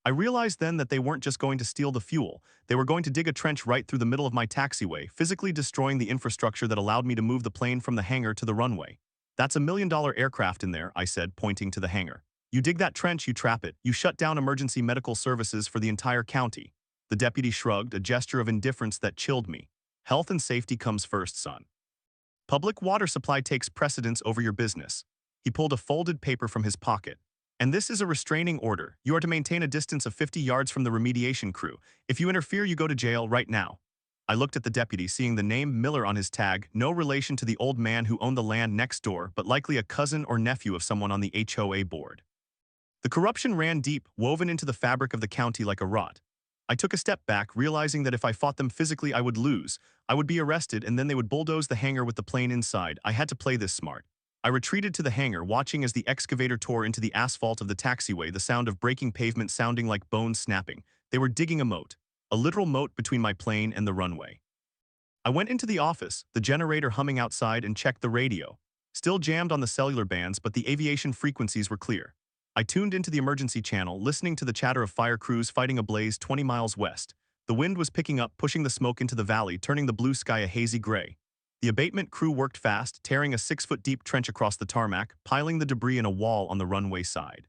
I realized then that they weren't just going to steal the fuel, they were going to dig a trench right through the middle of my taxiway, physically destroying the infrastructure that allowed me to move the plane from the hangar to the runway. That's $1 million aircraft in there, I said, pointing to the hangar. You dig that trench, you trap it, you shut down emergency medical services for the entire county. The deputy shrugged, a gesture of indifference that chilled me. Health and safety comes first, son. Public water supply takes precedence over your business. He pulled a folded paper from his pocket. And this is a restraining order. You are to maintain a distance of 50 yards from the remediation crew. If you interfere, you go to jail right now. I looked at the deputy, seeing the name Miller on his tag, no relation to the old man who owned the land next door, but likely a cousin or nephew of someone on the HOA board. The corruption ran deep, woven into the fabric of the county like a rot. I took a step back, realizing that if I fought them physically, I would lose. I would be arrested, and then they would bulldoze the hangar with the plane inside. I had to play this smart. I retreated to the hangar, watching as the excavator tore into the asphalt of the taxiway, the sound of breaking pavement sounding like bones snapping. They were digging a literal moat between my plane and the runway. I went into the office, the generator humming outside, and checked the radio. Still jammed on the cellular bands, but the aviation frequencies were clear. I tuned into the emergency channel, listening to the chatter of fire crews fighting a blaze 20 miles west. The wind was picking up, pushing the smoke into the valley, turning the blue sky a hazy gray. The abatement crew worked fast, tearing a 6-foot-deep trench across the tarmac, piling the debris in a wall on the runway side.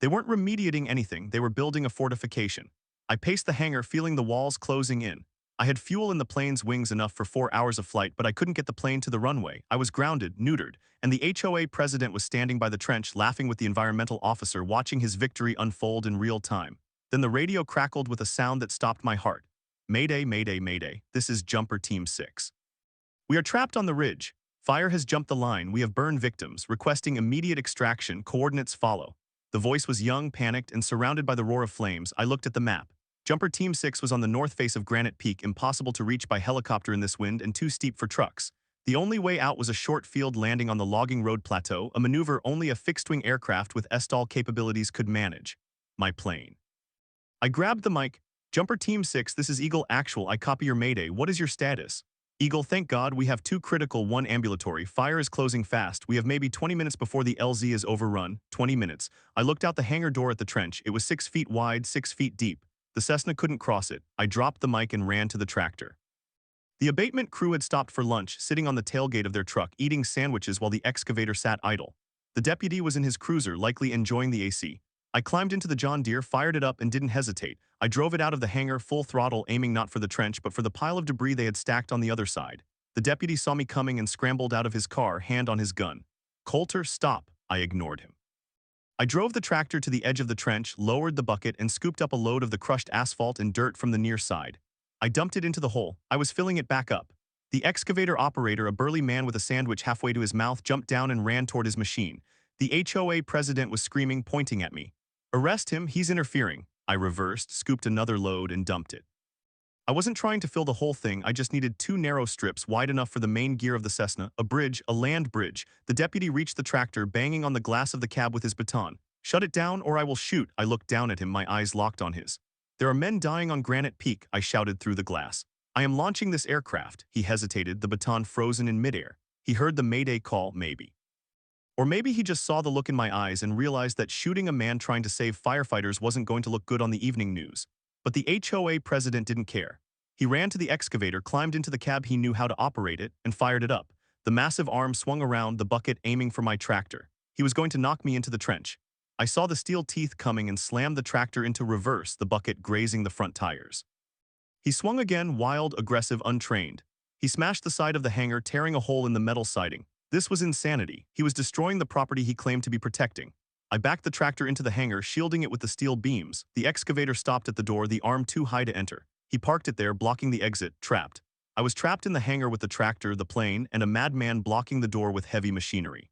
They weren't remediating anything, they were building a fortification. I paced the hangar, feeling the walls closing in. I had fuel in the plane's wings enough for 4 hours of flight, but I couldn't get the plane to the runway. I was grounded, neutered, and the HOA president was standing by the trench, laughing with the environmental officer, watching his victory unfold in real time. Then the radio crackled with a sound that stopped my heart. Mayday, mayday, mayday, this is Jumper Team 6. We are trapped on the ridge. Fire has jumped the line. We have burned victims, requesting immediate extraction. Coordinates follow. The voice was young, panicked, and surrounded by the roar of flames. I looked at the map. Jumper Team 6 was on the north face of Granite Peak, impossible to reach by helicopter in this wind and too steep for trucks. The only way out was a short field landing on the logging road plateau, a maneuver only a fixed-wing aircraft with STOL capabilities could manage. My plane. I grabbed the mic. Jumper Team 6, this is Eagle Actual. I copy your mayday. What is your status? Eagle, thank God, we have 2 critical, 1 ambulatory. Fire is closing fast. We have maybe 20 minutes before the LZ is overrun. 20 minutes. I looked out the hangar door at the trench. It was 6 feet wide, 6 feet deep. The Cessna couldn't cross it. I dropped the mic and ran to the tractor. The abatement crew had stopped for lunch, sitting on the tailgate of their truck, eating sandwiches while the excavator sat idle. The deputy was in his cruiser, likely enjoying the AC. I climbed into the John Deere, fired it up, and didn't hesitate. I drove it out of the hangar full throttle, aiming not for the trench but for the pile of debris they had stacked on the other side. The deputy saw me coming and scrambled out of his car, hand on his gun. Coulter, stop. I ignored him. I drove the tractor to the edge of the trench, lowered the bucket, and scooped up a load of the crushed asphalt and dirt from the near side. I dumped it into the hole. I was filling it back up. The excavator operator, a burly man with a sandwich halfway to his mouth, jumped down and ran toward his machine. The HOA president was screaming, pointing at me. Arrest him, he's interfering. I reversed, scooped another load, and dumped it. I wasn't trying to fill the whole thing, I just needed 2 narrow strips wide enough for the main gear of the Cessna, a bridge, a land bridge. The deputy reached the tractor, banging on the glass of the cab with his baton. Shut it down or I will shoot. I looked down at him, my eyes locked on his. There are men dying on Granite Peak, I shouted through the glass. I am launching this aircraft. He hesitated, the baton frozen in midair. He heard the mayday call, maybe. Or maybe he just saw the look in my eyes and realized that shooting a man trying to save firefighters wasn't going to look good on the evening news. But the HOA president didn't care. He ran to the excavator, climbed into the cab, he knew how to operate it, and fired it up. The massive arm swung around, the bucket aiming for my tractor. He was going to knock me into the trench. I saw the steel teeth coming and slammed the tractor into reverse, the bucket grazing the front tires. He swung again, wild, aggressive, untrained. He smashed the side of the hangar, tearing a hole in the metal siding. This was insanity. He was destroying the property he claimed to be protecting. I backed the tractor into the hangar, shielding it with the steel beams. The excavator stopped at the door, the arm too high to enter. He parked it there, blocking the exit, trapped. I was trapped in the hangar with the tractor, the plane, and a madman blocking the door with heavy machinery.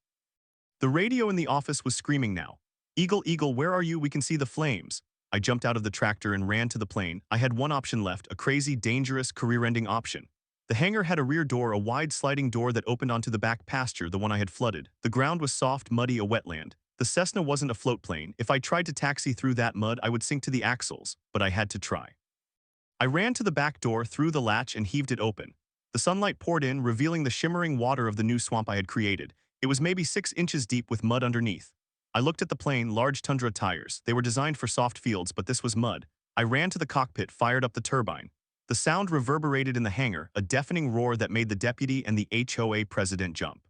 The radio in the office was screaming now. Eagle, Eagle, where are you? We can see the flames. I jumped out of the tractor and ran to the plane. I had one option left, a crazy, dangerous, career-ending option. The hangar had a rear door, a wide sliding door that opened onto the back pasture, the one I had flooded. The ground was soft, muddy, a wetland. The Cessna wasn't a float plane. If I tried to taxi through that mud, I would sink to the axles, but I had to try. I ran to the back door, threw the latch, and heaved it open. The sunlight poured in, revealing the shimmering water of the new swamp I had created. It was maybe 6 inches deep with mud underneath. I looked at the plane, large Tundra tires. They were designed for soft fields, but this was mud. I ran to the cockpit, fired up the turbine. The sound reverberated in the hangar, a deafening roar that made the deputy and the HOA president jump.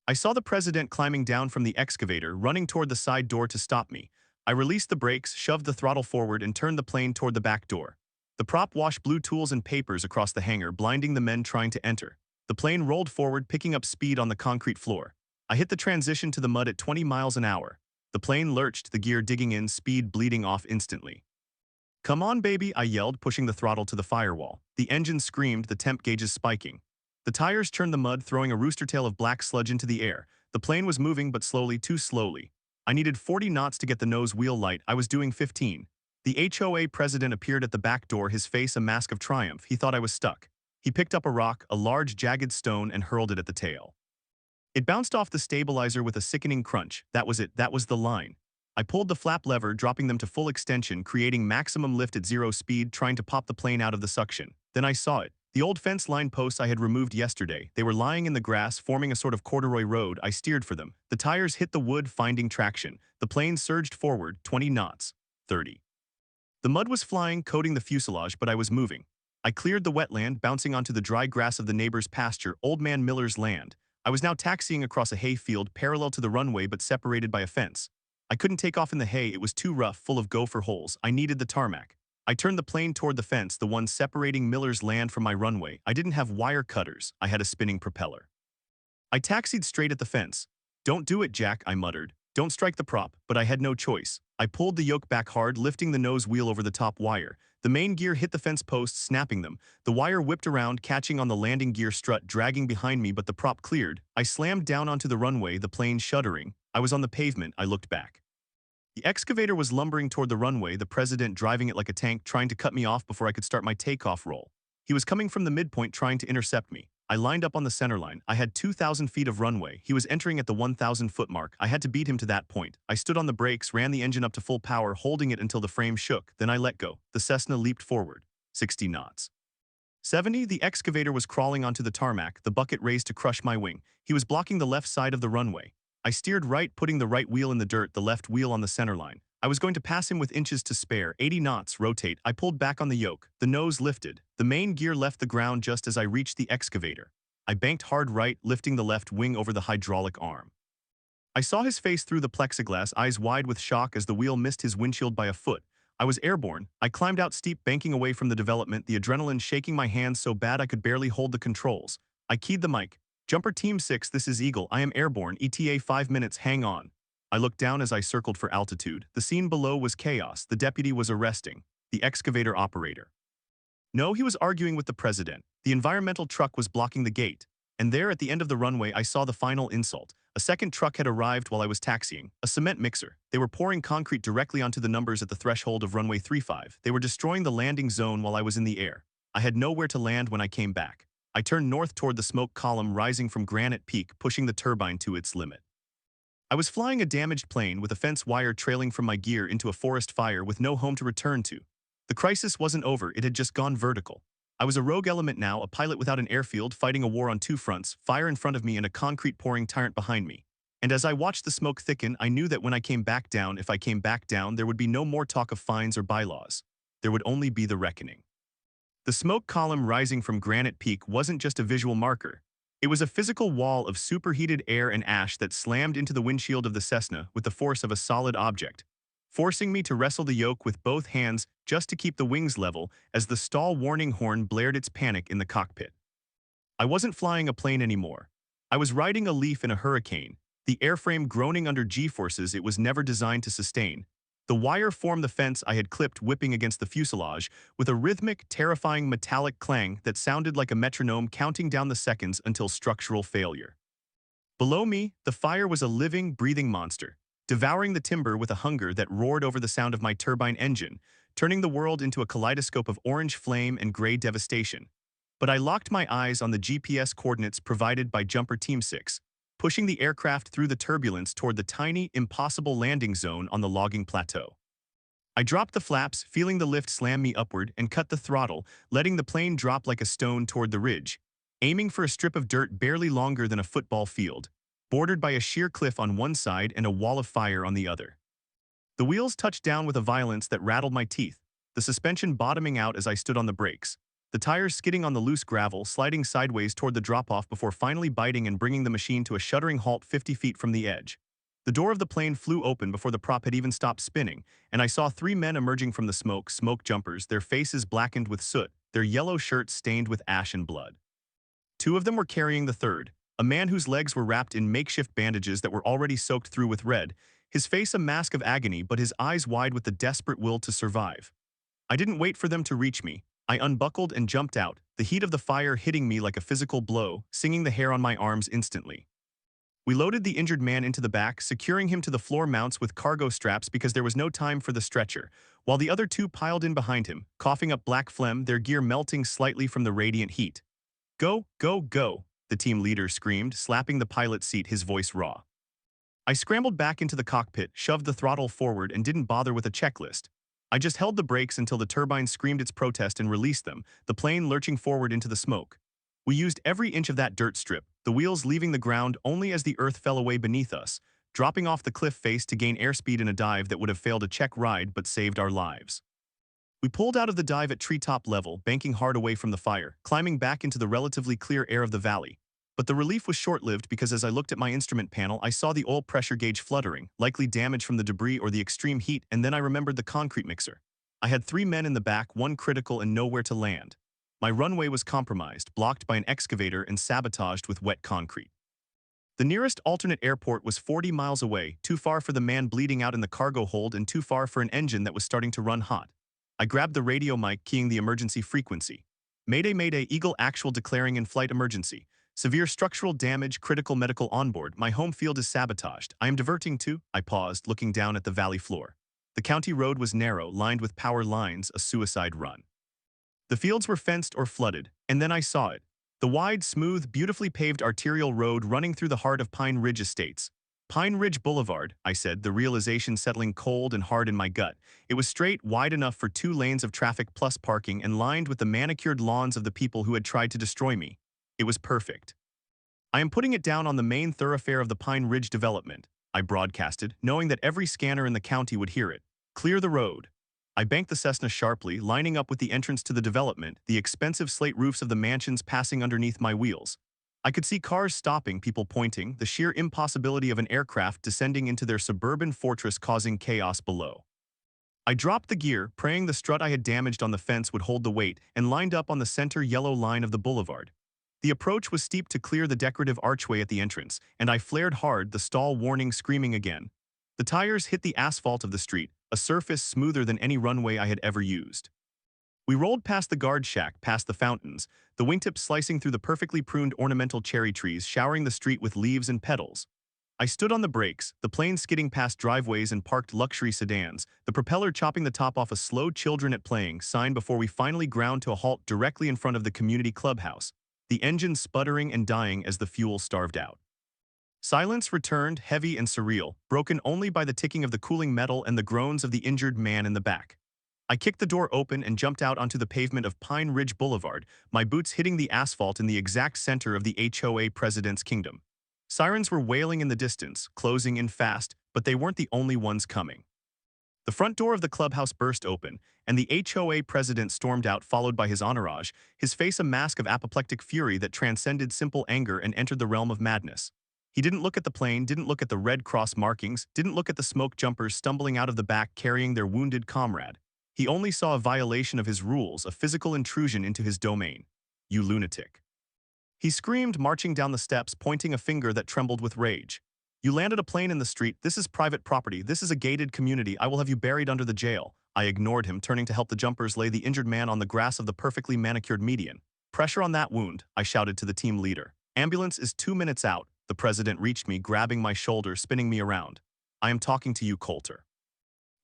I saw the president climbing down from the excavator, running toward the side door to stop me. I released the brakes, shoved the throttle forward, and turned the plane toward the back door. The prop wash blew tools and papers across the hangar, blinding the men trying to enter. The plane rolled forward, picking up speed on the concrete floor. I hit the transition to the mud at 20 miles an hour. The plane lurched, the gear digging in, speed bleeding off instantly. "Come on, baby," I yelled, pushing the throttle to the firewall. The engine screamed, the temp gauges spiking. The tires churned the mud, throwing a rooster tail of black sludge into the air. The plane was moving, but slowly, too slowly. I needed 40 knots to get the nose wheel light. I was doing 15. The HOA president appeared at the back door, his face a mask of triumph. He thought I was stuck. He picked up a rock, a large jagged stone, and hurled it at the tail. It bounced off the stabilizer with a sickening crunch. That was it. That was the line. I pulled the flap lever, dropping them to full extension, creating maximum lift at 0 speed, trying to pop the plane out of the suction. Then I saw it. The old fence line posts I had removed yesterday. They were lying in the grass, forming a sort of corduroy road. I steered for them. The tires hit the wood, finding traction. The plane surged forward, 20 knots, 30. The mud was flying, coating the fuselage, but I was moving. I cleared the wetland, bouncing onto the dry grass of the neighbor's pasture, Old Man Miller's land. I was now taxiing across a hay field, parallel to the runway but separated by a fence. I couldn't take off in the hay, it was too rough, full of gopher holes. I needed the tarmac. I turned the plane toward the fence, the one separating Miller's land from my runway. I didn't have wire cutters, I had a spinning propeller. I taxied straight at the fence. "Don't do it, Jack," I muttered. "Don't strike the prop," but I had no choice. I pulled the yoke back hard, lifting the nose wheel over the top wire. The main gear hit the fence posts, snapping them. The wire whipped around, catching on the landing gear strut, dragging behind me, but the prop cleared. I slammed down onto the runway, the plane shuddering. I was on the pavement. I looked back. The excavator was lumbering toward the runway, the president driving it like a tank, trying to cut me off before I could start my takeoff roll. He was coming from the midpoint, trying to intercept me. I lined up on the center line. I had 2,000 feet of runway. He was entering at the 1,000-foot mark. I had to beat him to that point. I stood on the brakes, ran the engine up to full power, holding it until the frame shook. Then I let go. The Cessna leaped forward. 60 knots. 70. The excavator was crawling onto the tarmac, the bucket raised to crush my wing. He was blocking the left side of the runway. I steered right, putting the right wheel in the dirt, the left wheel on the center line. I was going to pass him with inches to spare. 80 knots, rotate. I pulled back on the yoke. The nose lifted. The main gear left the ground just as I reached the excavator. I banked hard right, lifting the left wing over the hydraulic arm. I saw his face through the plexiglass, eyes wide with shock as the wheel missed his windshield by a foot. I was airborne. I climbed out steep, banking away from the development, the adrenaline shaking my hands so bad I could barely hold the controls. I keyed the mic. "Jumper Team 6, this is Eagle. I am airborne. ETA 5 minutes, hang on." I looked down as I circled for altitude. The scene below was chaos. The deputy was arresting the excavator operator. No, he was arguing with the president. The environmental truck was blocking the gate. And there, at the end of the runway, I saw the final insult. A second truck had arrived while I was taxiing, a cement mixer. They were pouring concrete directly onto the numbers at the threshold of runway 35. They were destroying the landing zone while I was in the air. I had nowhere to land when I came back. I turned north toward the smoke column rising from Granite Peak, pushing the turbine to its limit. I was flying a damaged plane with a fence wire trailing from my gear into a forest fire with no home to return to. The crisis wasn't over, it had just gone vertical. I was a rogue element now, a pilot without an airfield, fighting a war on two fronts, fire in front of me and a concrete pouring tyrant behind me. And as I watched the smoke thicken, I knew that when I came back down, if I came back down, there would be no more talk of fines or bylaws. There would only be the reckoning. The smoke column rising from Granite Peak wasn't just a visual marker. It was a physical wall of superheated air and ash that slammed into the windshield of the Cessna with the force of a solid object, forcing me to wrestle the yoke with both hands just to keep the wings level as the stall warning horn blared its panic in the cockpit. I wasn't flying a plane anymore. I was riding a leaf in a hurricane, the airframe groaning under G-forces it was never designed to sustain. The wire formed the fence I had clipped, whipping against the fuselage with a rhythmic, terrifying metallic clang that sounded like a metronome counting down the seconds until structural failure. Below me, the fire was a living, breathing monster, devouring the timber with a hunger that roared over the sound of my turbine engine, turning the world into a kaleidoscope of orange flame and gray devastation. But I locked my eyes on the GPS coordinates provided by Jumper Team 6, pushing the aircraft through the turbulence toward the tiny, impossible landing zone on the logging plateau. I dropped the flaps, feeling the lift slam me upward, and cut the throttle, letting the plane drop like a stone toward the ridge, aiming for a strip of dirt barely longer than a football field. bordered by a sheer cliff on one side and a wall of fire on the other. The wheels touched down with a violence that rattled my teeth, the suspension bottoming out as I stood on the brakes, the tires skidding on the loose gravel, sliding sideways toward the drop-off before finally biting and bringing the machine to a shuddering halt 50 feet from the edge. The door of the plane flew open before the prop had even stopped spinning, and I saw three men emerging from the smoke jumpers, their faces blackened with soot, their yellow shirts stained with ash and blood. Two of them were carrying the third, a man whose legs were wrapped in makeshift bandages that were already soaked through with red, his face a mask of agony but his eyes wide with the desperate will to survive. I didn't wait for them to reach me. I unbuckled and jumped out, the heat of the fire hitting me like a physical blow, singing the hair on my arms instantly. We loaded the injured man into the back, securing him to the floor mounts with cargo straps because there was no time for the stretcher, while the other two piled in behind him, coughing up black phlegm, their gear melting slightly from the radiant heat. "Go, go, go," the team leader screamed, slapping the pilot's seat, his voice raw. I scrambled back into the cockpit, shoved the throttle forward, and didn't bother with a checklist. I just held the brakes until the turbine screamed its protest and released them, the plane lurching forward into the smoke. We used every inch of that dirt strip, the wheels leaving the ground only as the earth fell away beneath us, dropping off the cliff face to gain airspeed in a dive that would have failed a check ride but saved our lives. We pulled out of the dive at treetop level, banking hard away from the fire, climbing back into the relatively clear air of the valley. But the relief was short-lived because as I looked at my instrument panel, I saw the oil pressure gauge fluttering, likely damage from the debris or the extreme heat, and then I remembered the concrete mixer. I had three men in the back, one critical and nowhere to land. My runway was compromised, blocked by an excavator and sabotaged with wet concrete. The nearest alternate airport was 40 miles away, too far for the man bleeding out in the cargo hold and too far for an engine that was starting to run hot. I grabbed the radio mic, keying the emergency frequency. "Mayday, Mayday, Eagle Actual declaring in-flight emergency. Severe structural damage, critical medical onboard. My home field is sabotaged. I am diverting to—" I paused, looking down at the valley floor. The county road was narrow, lined with power lines, a suicide run. The fields were fenced or flooded, and then I saw it. The wide, smooth, beautifully paved arterial road running through the heart of Pine Ridge Estates. "Pine Ridge Boulevard," I said, the realization settling cold and hard in my gut. It was straight, wide enough for 2 lanes of traffic plus parking, and lined with the manicured lawns of the people who had tried to destroy me. It was perfect. "I am putting it down on the main thoroughfare of the Pine Ridge development," I broadcasted, knowing that every scanner in the county would hear it. "Clear the road." I banked the Cessna sharply, lining up with the entrance to the development, the expensive slate roofs of the mansions passing underneath my wheels. I could see cars stopping, people pointing, the sheer impossibility of an aircraft descending into their suburban fortress causing chaos below. I dropped the gear, praying the strut I had damaged on the fence would hold the weight, and lined up on the center yellow line of the boulevard. The approach was steep to clear the decorative archway at the entrance, and I flared hard, the stall warning screaming again. The tires hit the asphalt of the street, a surface smoother than any runway I had ever used. We rolled past the guard shack, past the fountains, the wingtips slicing through the perfectly pruned ornamental cherry trees, showering the street with leaves and petals. I stood on the brakes, the plane skidding past driveways and parked luxury sedans, the propeller chopping the top off a slow children at playing sign before we finally ground to a halt directly in front of the community clubhouse, the engine sputtering and dying as the fuel starved out. Silence returned, heavy and surreal, broken only by the ticking of the cooling metal and the groans of the injured man in the back. I kicked the door open and jumped out onto the pavement of Pine Ridge Boulevard, my boots hitting the asphalt in the exact center of the HOA President's Kingdom. Sirens were wailing in the distance, closing in fast, but they weren't the only ones coming. The front door of the clubhouse burst open, and the HOA president stormed out, followed by his entourage, his face a mask of apoplectic fury that transcended simple anger and entered the realm of madness. He didn't look at the plane, didn't look at the Red Cross markings, didn't look at the smoke jumpers stumbling out of the back carrying their wounded comrade. He only saw a violation of his rules, a physical intrusion into his domain. "You lunatic." He screamed, marching down the steps, pointing a finger that trembled with rage. "You landed a plane in the street. This is private property. This is a gated community. I will have you buried under the jail." I ignored him, turning to help the jumpers lay the injured man on the grass of the perfectly manicured median. "Pressure on that wound," I shouted to the team leader. "Ambulance is 2 minutes out." The president reached me, grabbing my shoulder, spinning me around. "I am talking to you, Coulter.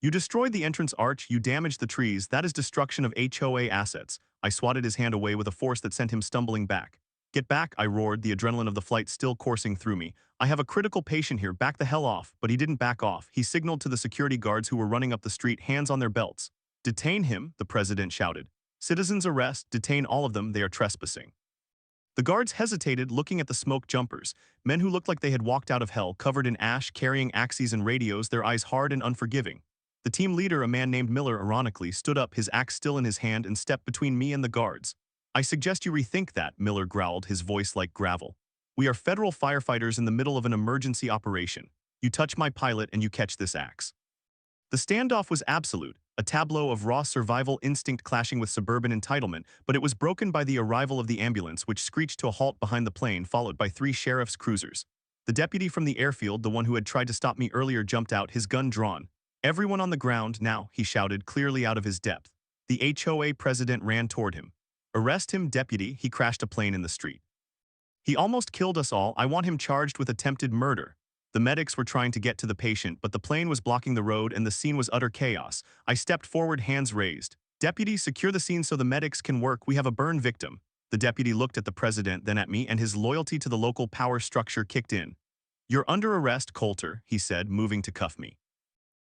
You destroyed the entrance arch, you damaged the trees, that is destruction of HOA assets." I swatted his hand away with a force that sent him stumbling back. "Get back," I roared, the adrenaline of the flight still coursing through me. "I have a critical patient here, back the hell off." But he didn't back off. He signaled to the security guards who were running up the street, hands on their belts. "Detain him," the president shouted. "Citizens arrest, detain all of them, they are trespassing." The guards hesitated, looking at the smoke jumpers, men who looked like they had walked out of hell, covered in ash, carrying axes and radios, their eyes hard and unforgiving. The team leader, a man named Miller, ironically, stood up, his axe still in his hand, and stepped between me and the guards. "I suggest you rethink that," Miller growled, his voice like gravel. "We are federal firefighters in the middle of an emergency operation. You touch my pilot and you catch this axe." The standoff was absolute, a tableau of raw survival instinct clashing with suburban entitlement, but it was broken by the arrival of the ambulance, which screeched to a halt behind the plane, followed by 3 sheriff's cruisers. The deputy from the airfield, the one who had tried to stop me earlier, jumped out, his gun drawn. "Everyone on the ground now," he shouted, clearly out of his depth. The HOA president ran toward him. "Arrest him, deputy," he crashed a plane in the street. "He almost killed us all. I want him charged with attempted murder." The medics were trying to get to the patient, but the plane was blocking the road and the scene was utter chaos. I stepped forward, hands raised. "Deputy, secure the scene so the medics can work. We have a burn victim." The deputy looked at the president, then at me, and his loyalty to the local power structure kicked in. "You're under arrest, Coulter," he said, moving to cuff me.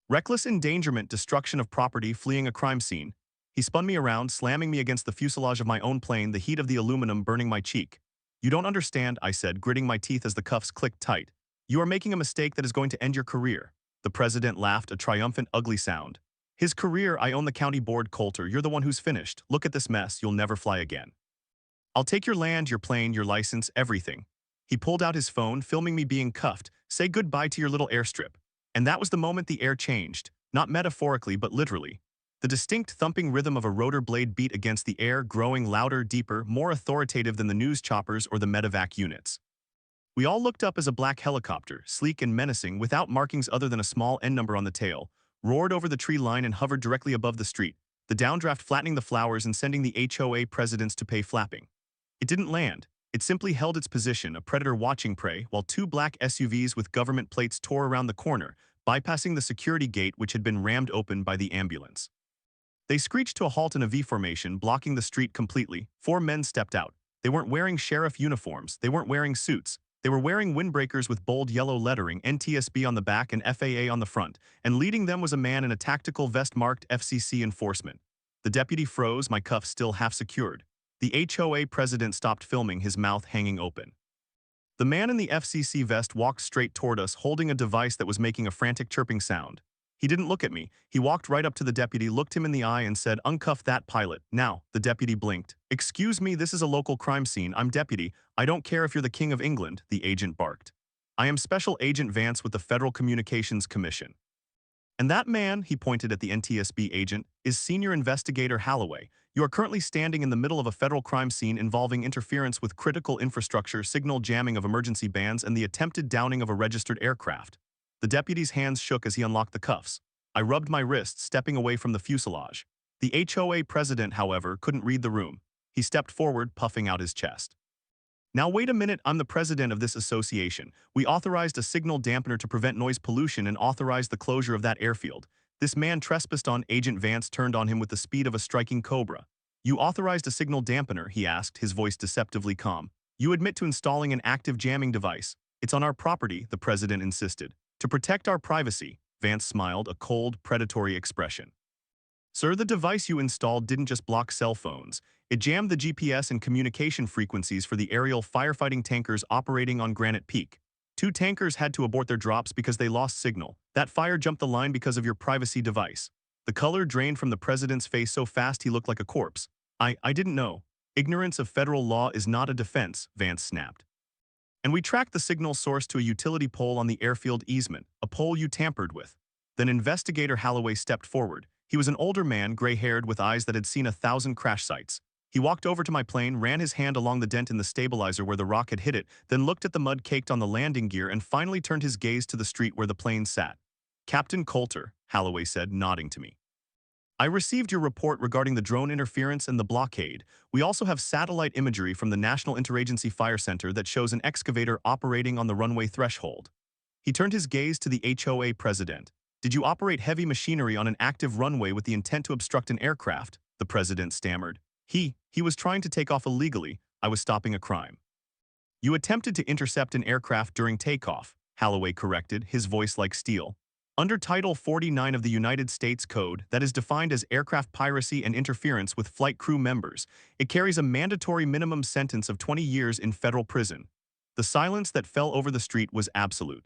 "Reckless endangerment, destruction of property, fleeing a crime scene." He spun me around, slamming me against the fuselage of my own plane, the heat of the aluminum burning my cheek. "You don't understand," I said, gritting my teeth as the cuffs clicked tight. "You are making a mistake that is going to end your career." The president laughed, a triumphant, ugly sound. "His career? I own the county board, Coulter. You're the one who's finished. Look at this mess. You'll never fly again. I'll take your land, your plane, your license, everything." He pulled out his phone, filming me being cuffed. "Say goodbye to your little airstrip." And that was the moment the air changed, not metaphorically but literally. The distinct thumping rhythm of a rotor blade beat against the air, growing louder, deeper, more authoritative than the news choppers or the Medevac units. We all looked up as a black helicopter, sleek and menacing, without markings other than a small N number on the tail, roared over the tree line and hovered directly above the street, the downdraft flattening the flowers and sending the HOA presidents to pay flapping. It didn't land. It simply held its position, a predator watching prey, while 2 black SUVs with government plates tore around the corner, bypassing the security gate which had been rammed open by the ambulance. They screeched to a halt in a V formation, blocking the street completely. 4 men stepped out. They weren't wearing sheriff uniforms. They weren't wearing suits. They were wearing windbreakers with bold yellow lettering, NTSB on the back and FAA on the front, and leading them was a man in a tactical vest marked FCC Enforcement. The deputy froze, my cuffs still half secured. The HOA president stopped filming, his mouth hanging open. The man in the FCC vest walked straight toward us, holding a device that was making a frantic chirping sound. He didn't look at me. He walked right up to the deputy, looked him in the eye, and said, "Uncuff that pilot, now." The deputy blinked. "Excuse me, this is a local crime scene. I'm deputy. I don't care if you're the King of England," the agent barked. "I am Special Agent Vance with the Federal Communications Commission. And that man," he pointed at the NTSB agent, "is Senior Investigator Holloway. You are currently standing in the middle of a federal crime scene involving interference with critical infrastructure, signal jamming of emergency bands, and the attempted downing of a registered aircraft." The deputy's hands shook as he unlocked the cuffs. I rubbed my wrists, stepping away from the fuselage. The HOA president, however, couldn't read the room. He stepped forward, puffing out his chest. "Now wait a minute, I'm the president of this association. We authorized a signal dampener to prevent noise pollution and authorized the closure of that airfield. This man trespassed on." Agent Vance turned on him with the speed of a striking cobra. "You authorized a signal dampener?" he asked, his voice deceptively calm. "You admit to installing an active jamming device. It's on our property," the president insisted. "To protect our privacy." Vance smiled, a cold, predatory expression. "Sir, the device you installed didn't just block cell phones. It jammed the GPS and communication frequencies for the aerial firefighting tankers operating on Granite Peak. 2 tankers had to abort their drops because they lost signal. That fire jumped the line because of your privacy device." The color drained from the president's face so fast he looked like a corpse. I didn't know. Ignorance of federal law is not a defense," Vance snapped. "And we tracked the signal source to a utility pole on the airfield easement, a pole you tampered with." Then Investigator Holloway stepped forward. He was an older man, gray-haired, with eyes that had seen 1,000 crash sites. He walked over to my plane, ran his hand along the dent in the stabilizer where the rock had hit it, then looked at the mud caked on the landing gear and finally turned his gaze to the street where the plane sat. "Captain Coulter," Holloway said, nodding to me. "I received your report regarding the drone interference and the blockade. We also have satellite imagery from the National Interagency Fire Center that shows an excavator operating on the runway threshold." He turned his gaze to the HOA president. "Did you operate heavy machinery on an active runway with the intent to obstruct an aircraft?" the president stammered. He was trying to take off illegally. I was stopping a crime." "You attempted to intercept an aircraft during takeoff," Holloway corrected, his voice like steel. Under Title 49 of the United States Code, that is defined as aircraft piracy and interference with flight crew members, it carries a mandatory minimum sentence of 20 years in federal prison. The silence that fell over the street was absolute.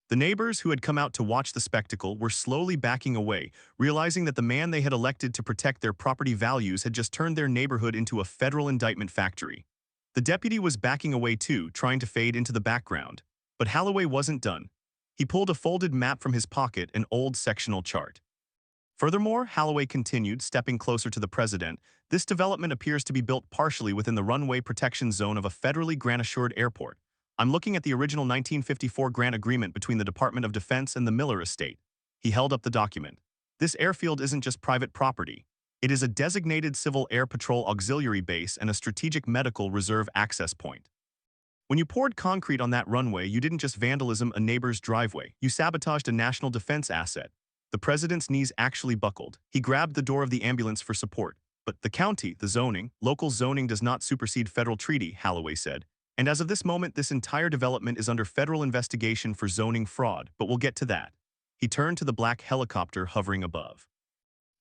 The neighbors who had come out to watch the spectacle were slowly backing away, realizing that the man they had elected to protect their property values had just turned their neighborhood into a federal indictment factory. The deputy was backing away too, trying to fade into the background. But Holloway wasn't done. He pulled a folded map from his pocket, an old sectional chart. Furthermore, Holloway continued, stepping closer to the president, this development appears to be built partially within the runway protection zone of a federally grant-assured airport. I'm looking at the original 1954 grant agreement between the Department of Defense and the Miller estate. He held up the document. This airfield isn't just private property. It is a designated Civil Air Patrol auxiliary base and a strategic medical reserve access point. When you poured concrete on that runway, you didn't just vandalism a neighbor's driveway, you sabotaged a national defense asset. The president's knees actually buckled. He grabbed the door of the ambulance for support. But the county, the zoning, local zoning does not supersede federal treaty, Holloway said. And as of this moment, this entire development is under federal investigation for zoning fraud, but we'll get to that. He turned to the black helicopter hovering above.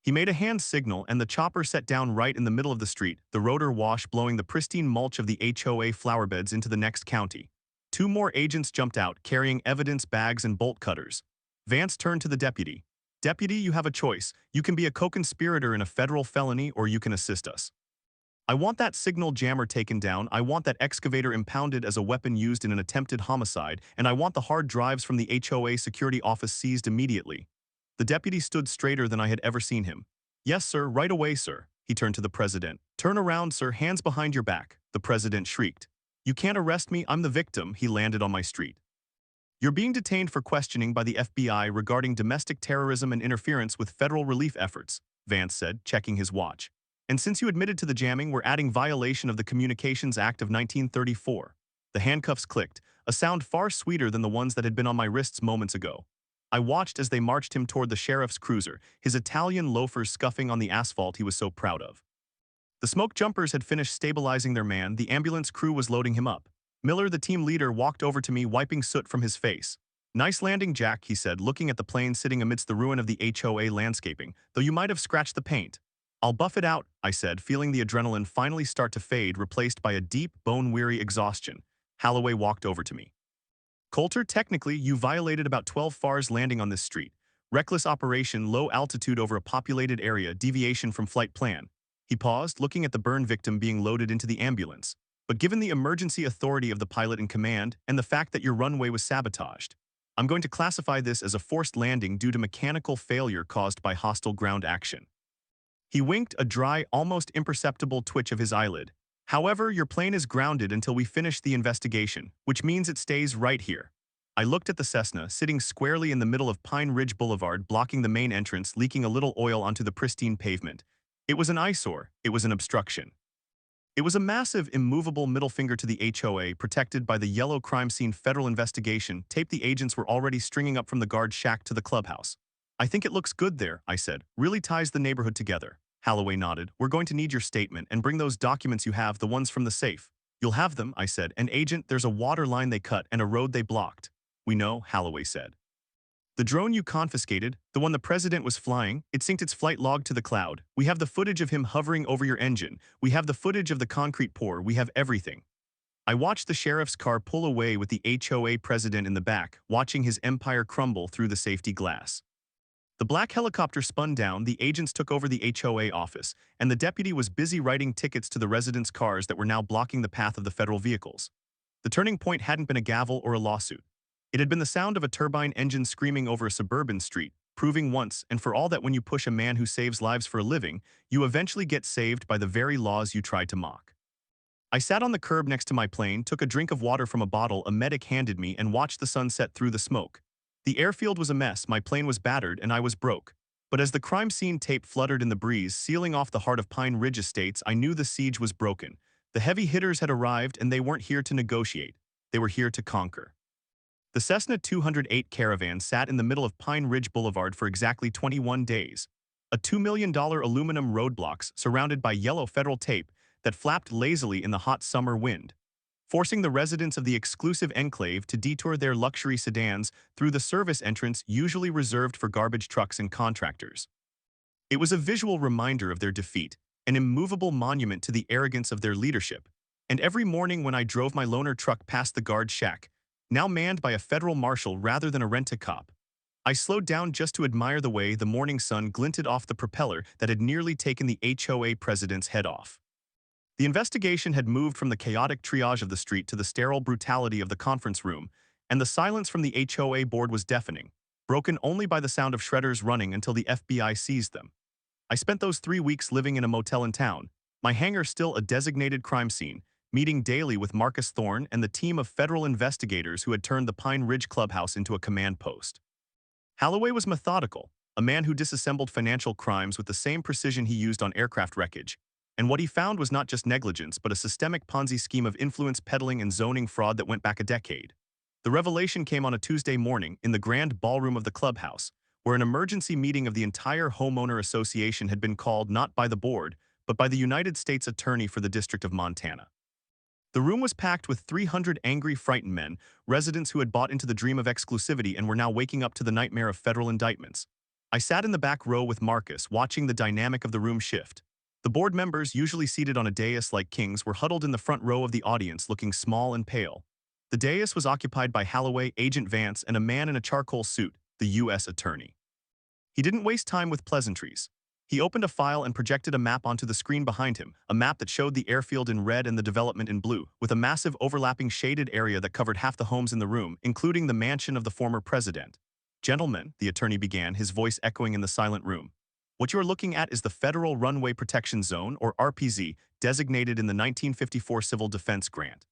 He made a hand signal and the chopper set down right in the middle of the street, the rotor wash blowing the pristine mulch of the HOA flowerbeds into the next county. Two more agents jumped out, carrying evidence bags and bolt cutters. Vance turned to the deputy. Deputy, you have a choice. You can be a co-conspirator in a federal felony or you can assist us. I want that signal jammer taken down, I want that excavator impounded as a weapon used in an attempted homicide, and I want the hard drives from the HOA security office seized immediately. The deputy stood straighter than I had ever seen him. Yes, sir, right away, sir. He turned to the president. Turn around, sir, hands behind your back. The president shrieked. You can't arrest me, I'm the victim. He landed on my street. You're being detained for questioning by the FBI regarding domestic terrorism and interference with federal relief efforts, Vance said, checking his watch. And since you admitted to the jamming, we're adding violation of the Communications Act of 1934. The handcuffs clicked, a sound far sweeter than the ones that had been on my wrists moments ago. I watched as they marched him toward the sheriff's cruiser, his Italian loafers scuffing on the asphalt he was so proud of. The smoke jumpers had finished stabilizing their man, the ambulance crew was loading him up. Miller, the team leader, walked over to me, wiping soot from his face. Nice landing, Jack, he said, looking at the plane sitting amidst the ruin of the HOA landscaping, though you might have scratched the paint. I'll buff it out, I said, feeling the adrenaline finally start to fade, replaced by a deep, bone-weary exhaustion. Holloway walked over to me. Coulter, technically, you violated about 12 FARs landing on this street. Reckless operation, low altitude over a populated area, deviation from flight plan. He paused, looking at the burn victim being loaded into the ambulance. But given the emergency authority of the pilot in command and the fact that your runway was sabotaged, I'm going to classify this as a forced landing due to mechanical failure caused by hostile ground action. He winked, a dry, almost imperceptible twitch of his eyelid. However, your plane is grounded until we finish the investigation, which means it stays right here. I looked at the Cessna, sitting squarely in the middle of Pine Ridge Boulevard, blocking the main entrance, leaking a little oil onto the pristine pavement. It was an eyesore. It was an obstruction. It was a massive, immovable middle finger to the HOA, protected by the yellow crime scene federal investigation tape the agents were already stringing up from the guard shack to the clubhouse. I think it looks good there, I said. Really ties the neighborhood together. Holloway nodded. We're going to need your statement and bring those documents you have, the ones from the safe. You'll have them, I said. And agent, there's a water line they cut and a road they blocked. We know, Holloway said. The drone you confiscated, the one the president was flying, it synced its flight log to the cloud. We have the footage of him hovering over your engine. We have the footage of the concrete pour. We have everything. I watched the sheriff's car pull away with the HOA president in the back, watching his empire crumble through the safety glass. The black helicopter spun down, the agents took over the HOA office, and the deputy was busy writing tickets to the residents' cars that were now blocking the path of the federal vehicles. The turning point hadn't been a gavel or a lawsuit. It had been the sound of a turbine engine screaming over a suburban street, proving once and for all that when you push a man who saves lives for a living, you eventually get saved by the very laws you tried to mock. I sat on the curb next to my plane, took a drink of water from a bottle a medic handed me, and watched the sun set through the smoke. The airfield was a mess, my plane was battered, and I was broke. But as the crime scene tape fluttered in the breeze, sealing off the heart of Pine Ridge Estates, I knew the siege was broken. The heavy hitters had arrived, and they weren't here to negotiate. They were here to conquer. The Cessna 208 Caravan sat in the middle of Pine Ridge Boulevard for exactly 21 days. A $2 million aluminum roadblocks surrounded by yellow federal tape that flapped lazily in the hot summer wind. forcing the residents of the exclusive enclave to detour their luxury sedans through the service entrance usually reserved for garbage trucks and contractors. It was a visual reminder of their defeat, an immovable monument to the arrogance of their leadership. And every morning when I drove my loaner truck past the guard shack, now manned by a federal marshal rather than a rent-a-cop, I slowed down just to admire the way the morning sun glinted off the propeller that had nearly taken the HOA president's head off. The investigation had moved from the chaotic triage of the street to the sterile brutality of the conference room, and the silence from the HOA board was deafening, broken only by the sound of shredders running until the FBI seized them. I spent those 3 weeks living in a motel in town, my hangar still a designated crime scene, meeting daily with Marcus Thorne and the team of federal investigators who had turned the Pine Ridge Clubhouse into a command post. Holloway was methodical, a man who disassembled financial crimes with the same precision he used on aircraft wreckage, and what he found was not just negligence but a systemic Ponzi scheme of influence peddling and zoning fraud that went back a decade. The revelation came on a Tuesday morning in the grand ballroom of the clubhouse, where an emergency meeting of the entire Homeowner Association had been called not by the board, but by the United States Attorney for the District of Montana. The room was packed with 300 angry, frightened men, residents who had bought into the dream of exclusivity and were now waking up to the nightmare of federal indictments. I sat in the back row with Marcus, watching the dynamic of the room shift. The board members, usually seated on a dais like kings, were huddled in the front row of the audience looking small and pale. The dais was occupied by Holloway, Agent Vance, and a man in a charcoal suit, the U.S. Attorney. He didn't waste time with pleasantries. He opened a file and projected a map onto the screen behind him, a map that showed the airfield in red and the development in blue, with a massive overlapping shaded area that covered half the homes in the room, including the mansion of the former president. "Gentlemen," the attorney began, his voice echoing in the silent room, "what you are looking at is the Federal Runway Protection Zone, or RPZ, designated in the 1954 Civil Defense Grant.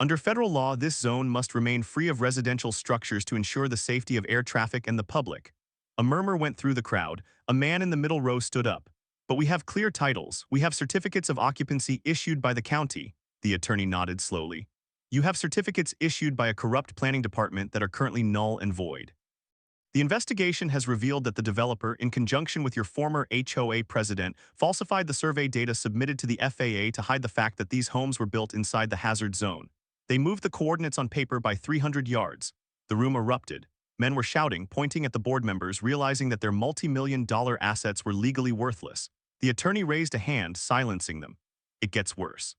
Under federal law, this zone must remain free of residential structures to ensure the safety of air traffic and the public." A murmur went through the crowd. A man in the middle row stood up. "But we have clear titles. We have certificates of occupancy issued by the county." The attorney nodded slowly. "You have certificates issued by a corrupt planning department that are currently null and void. The investigation has revealed that the developer, in conjunction with your former HOA president, falsified the survey data submitted to the FAA to hide the fact that these homes were built inside the hazard zone. They moved the coordinates on paper by 300 yards. The room erupted. Men were shouting, pointing at the board members, realizing that their multi-million-dollar assets were legally worthless. The attorney raised a hand, silencing them. It gets worse.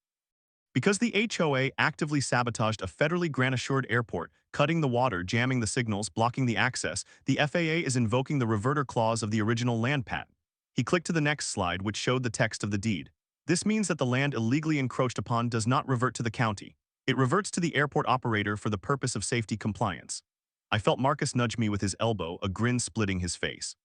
Because the HOA actively sabotaged a federally grant-assured airport, cutting the water, jamming the signals, blocking the access, the FAA is invoking the reverter clause of the original land patent. He clicked to the next slide, which showed the text of the deed. This means that the land illegally encroached upon does not revert to the county. It reverts to the airport operator for the purpose of safety compliance. I felt Marcus nudge me with his elbow, a grin splitting his face.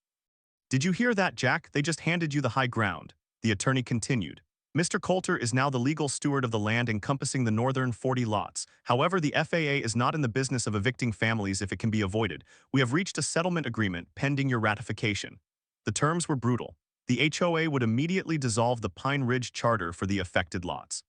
"Did you hear that, Jack? They just handed you the high ground." The attorney continued. "Mr. Coulter is now the legal steward of the land encompassing the northern 40 lots. However, the FAA is not in the business of evicting families if it can be avoided. We have reached a settlement agreement pending your ratification." The terms were brutal. The HOA would immediately dissolve the Pine Ridge charter for the affected lots.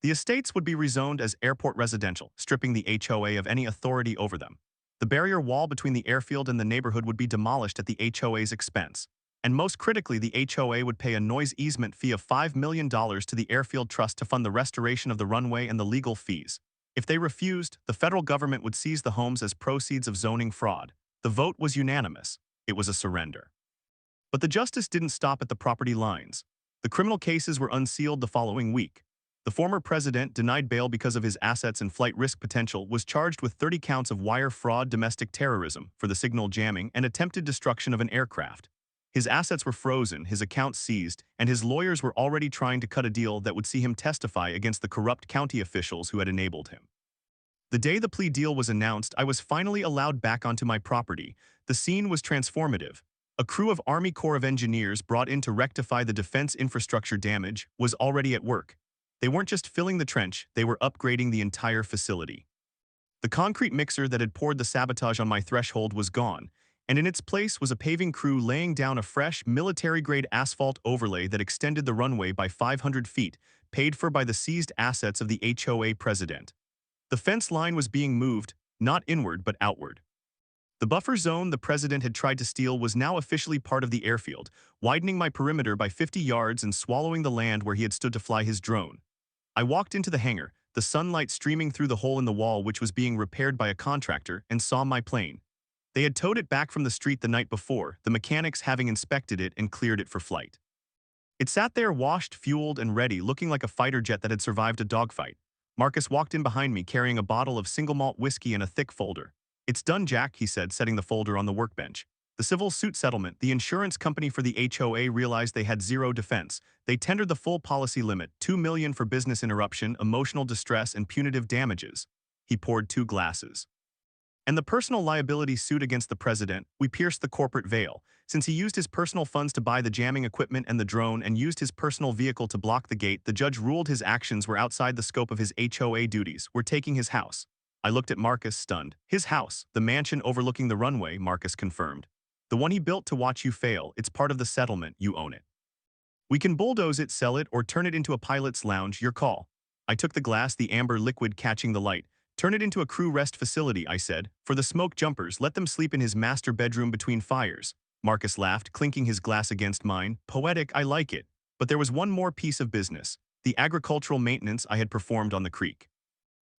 The estates would be rezoned as airport residential, stripping the HOA of any authority over them. The barrier wall between the airfield and the neighborhood would be demolished at the HOA's expense. And most critically, the HOA would pay a noise easement fee of $5 million to the Airfield Trust to fund the restoration of the runway and the legal fees. If they refused, the federal government would seize the homes as proceeds of zoning fraud. The vote was unanimous. It was a surrender. But the justice didn't stop at the property lines. The criminal cases were unsealed the following week. The former president, denied bail because of his assets and flight risk potential, was charged with 30 counts of wire fraud, domestic terrorism for the signal jamming, and attempted destruction of an aircraft. His assets were frozen, his accounts seized, and his lawyers were already trying to cut a deal that would see him testify against the corrupt county officials who had enabled him. The day the plea deal was announced, I was finally allowed back onto my property. The scene was transformative. A crew of Army Corps of Engineers brought in to rectify the defense infrastructure damage was already at work. They weren't just filling the trench, they were upgrading the entire facility. The concrete mixer that had poured the sabotage on my threshold was gone, and in its place was a paving crew laying down a fresh, military-grade asphalt overlay that extended the runway by 500 feet, paid for by the seized assets of the HOA president. The fence line was being moved, not inward but outward. The buffer zone the president had tried to steal was now officially part of the airfield, widening my perimeter by 50 yards and swallowing the land where he had stood to fly his drone. I walked into the hangar, the sunlight streaming through the hole in the wall which was being repaired by a contractor, and saw my plane. They had towed it back from the street the night before, the mechanics having inspected it and cleared it for flight. It sat there washed, fueled, and ready, looking like a fighter jet that had survived a dogfight. Marcus walked in behind me carrying a bottle of single malt whiskey and a thick folder. "It's done, Jack," he said, setting the folder on the workbench. The civil suit settlement, the insurance company for the HOA realized they had zero defense. They tendered the full policy limit, $2 million for business interruption, emotional distress, and punitive damages. He poured 2 glasses. And the personal liability suit against the president, we pierced the corporate veil. Since he used his personal funds to buy the jamming equipment and the drone and used his personal vehicle to block the gate, the judge ruled his actions were outside the scope of his HOA duties. We're taking his house. I looked at Marcus, stunned. His house, the mansion overlooking the runway, Marcus confirmed. The one he built to watch you fail. It's part of the settlement. You own it. We can bulldoze it, sell it, or turn it into a pilot's lounge. Your call. I took the glass, the amber liquid catching the light. Turn it into a crew rest facility, I said. For the smoke jumpers, let them sleep in his master bedroom between fires. Marcus laughed, clinking his glass against mine. Poetic, I like it. But there was one more piece of business. The agricultural maintenance I had performed on the creek.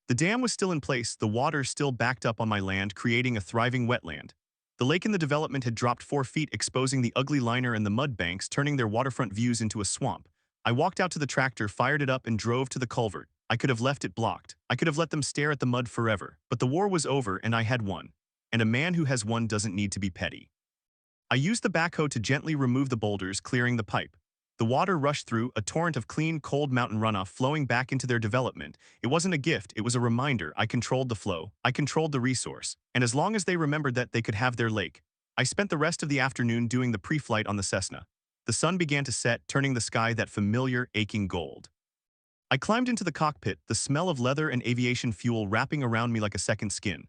The dam was still in place, the water still backed up on my land, creating a thriving wetland. The lake in the development had dropped 4 feet, exposing the ugly liner and the mud banks, turning their waterfront views into a swamp. I walked out to the tractor, fired it up, and drove to the culvert. I could have left it blocked. I could have let them stare at the mud forever. But the war was over, and I had won. And a man who has won doesn't need to be petty. I used the backhoe to gently remove the boulders, clearing the pipe. The water rushed through, a torrent of clean, cold mountain runoff flowing back into their development. It wasn't a gift, it was a reminder. I controlled the flow. I controlled the resource. And as long as they remembered that, they could have their lake. I spent the rest of the afternoon doing the pre-flight on the Cessna. The sun began to set, turning the sky that familiar, aching gold. I climbed into the cockpit, the smell of leather and aviation fuel wrapping around me like a second skin.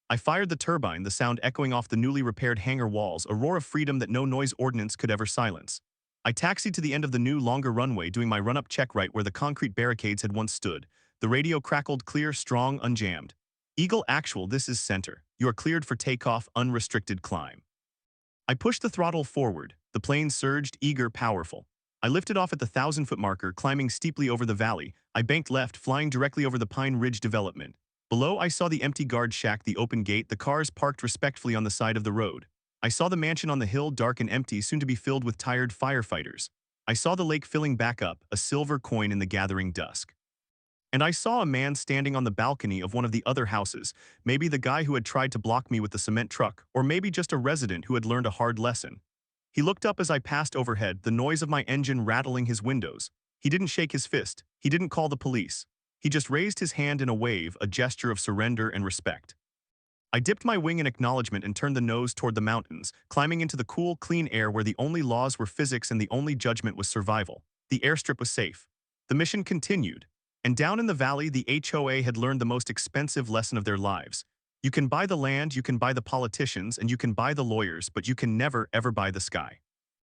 I fired the turbine, the sound echoing off the newly repaired hangar walls, a roar of freedom that no noise ordnance could ever silence. I taxied to the end of the new, longer runway, doing my run-up check right where the concrete barricades had once stood. The radio crackled clear, strong, unjammed. Eagle Actual, this is center. You are cleared for takeoff, unrestricted climb. I pushed the throttle forward. The plane surged, eager, powerful. I lifted off at the 1,000-foot marker, climbing steeply over the valley. I banked left, flying directly over the Pine Ridge development. Below, I saw the empty guard shack, the open gate, the cars parked respectfully on the side of the road. I saw the mansion on the hill, dark and empty, soon to be filled with tired firefighters. I saw the lake filling back up, a silver coin in the gathering dusk. And I saw a man standing on the balcony of one of the other houses, maybe the guy who had tried to block me with the cement truck, or maybe just a resident who had learned a hard lesson. He looked up as I passed overhead, the noise of my engine rattling his windows. He didn't shake his fist. He didn't call the police. He just raised his hand in a wave, a gesture of surrender and respect. I dipped my wing in acknowledgement and turned the nose toward the mountains, climbing into the cool, clean air where the only laws were physics and the only judgment was survival. The airstrip was safe. The mission continued. And down in the valley, the HOA had learned the most expensive lesson of their lives. You can buy the land, you can buy the politicians, and you can buy the lawyers, but you can never, ever buy the sky.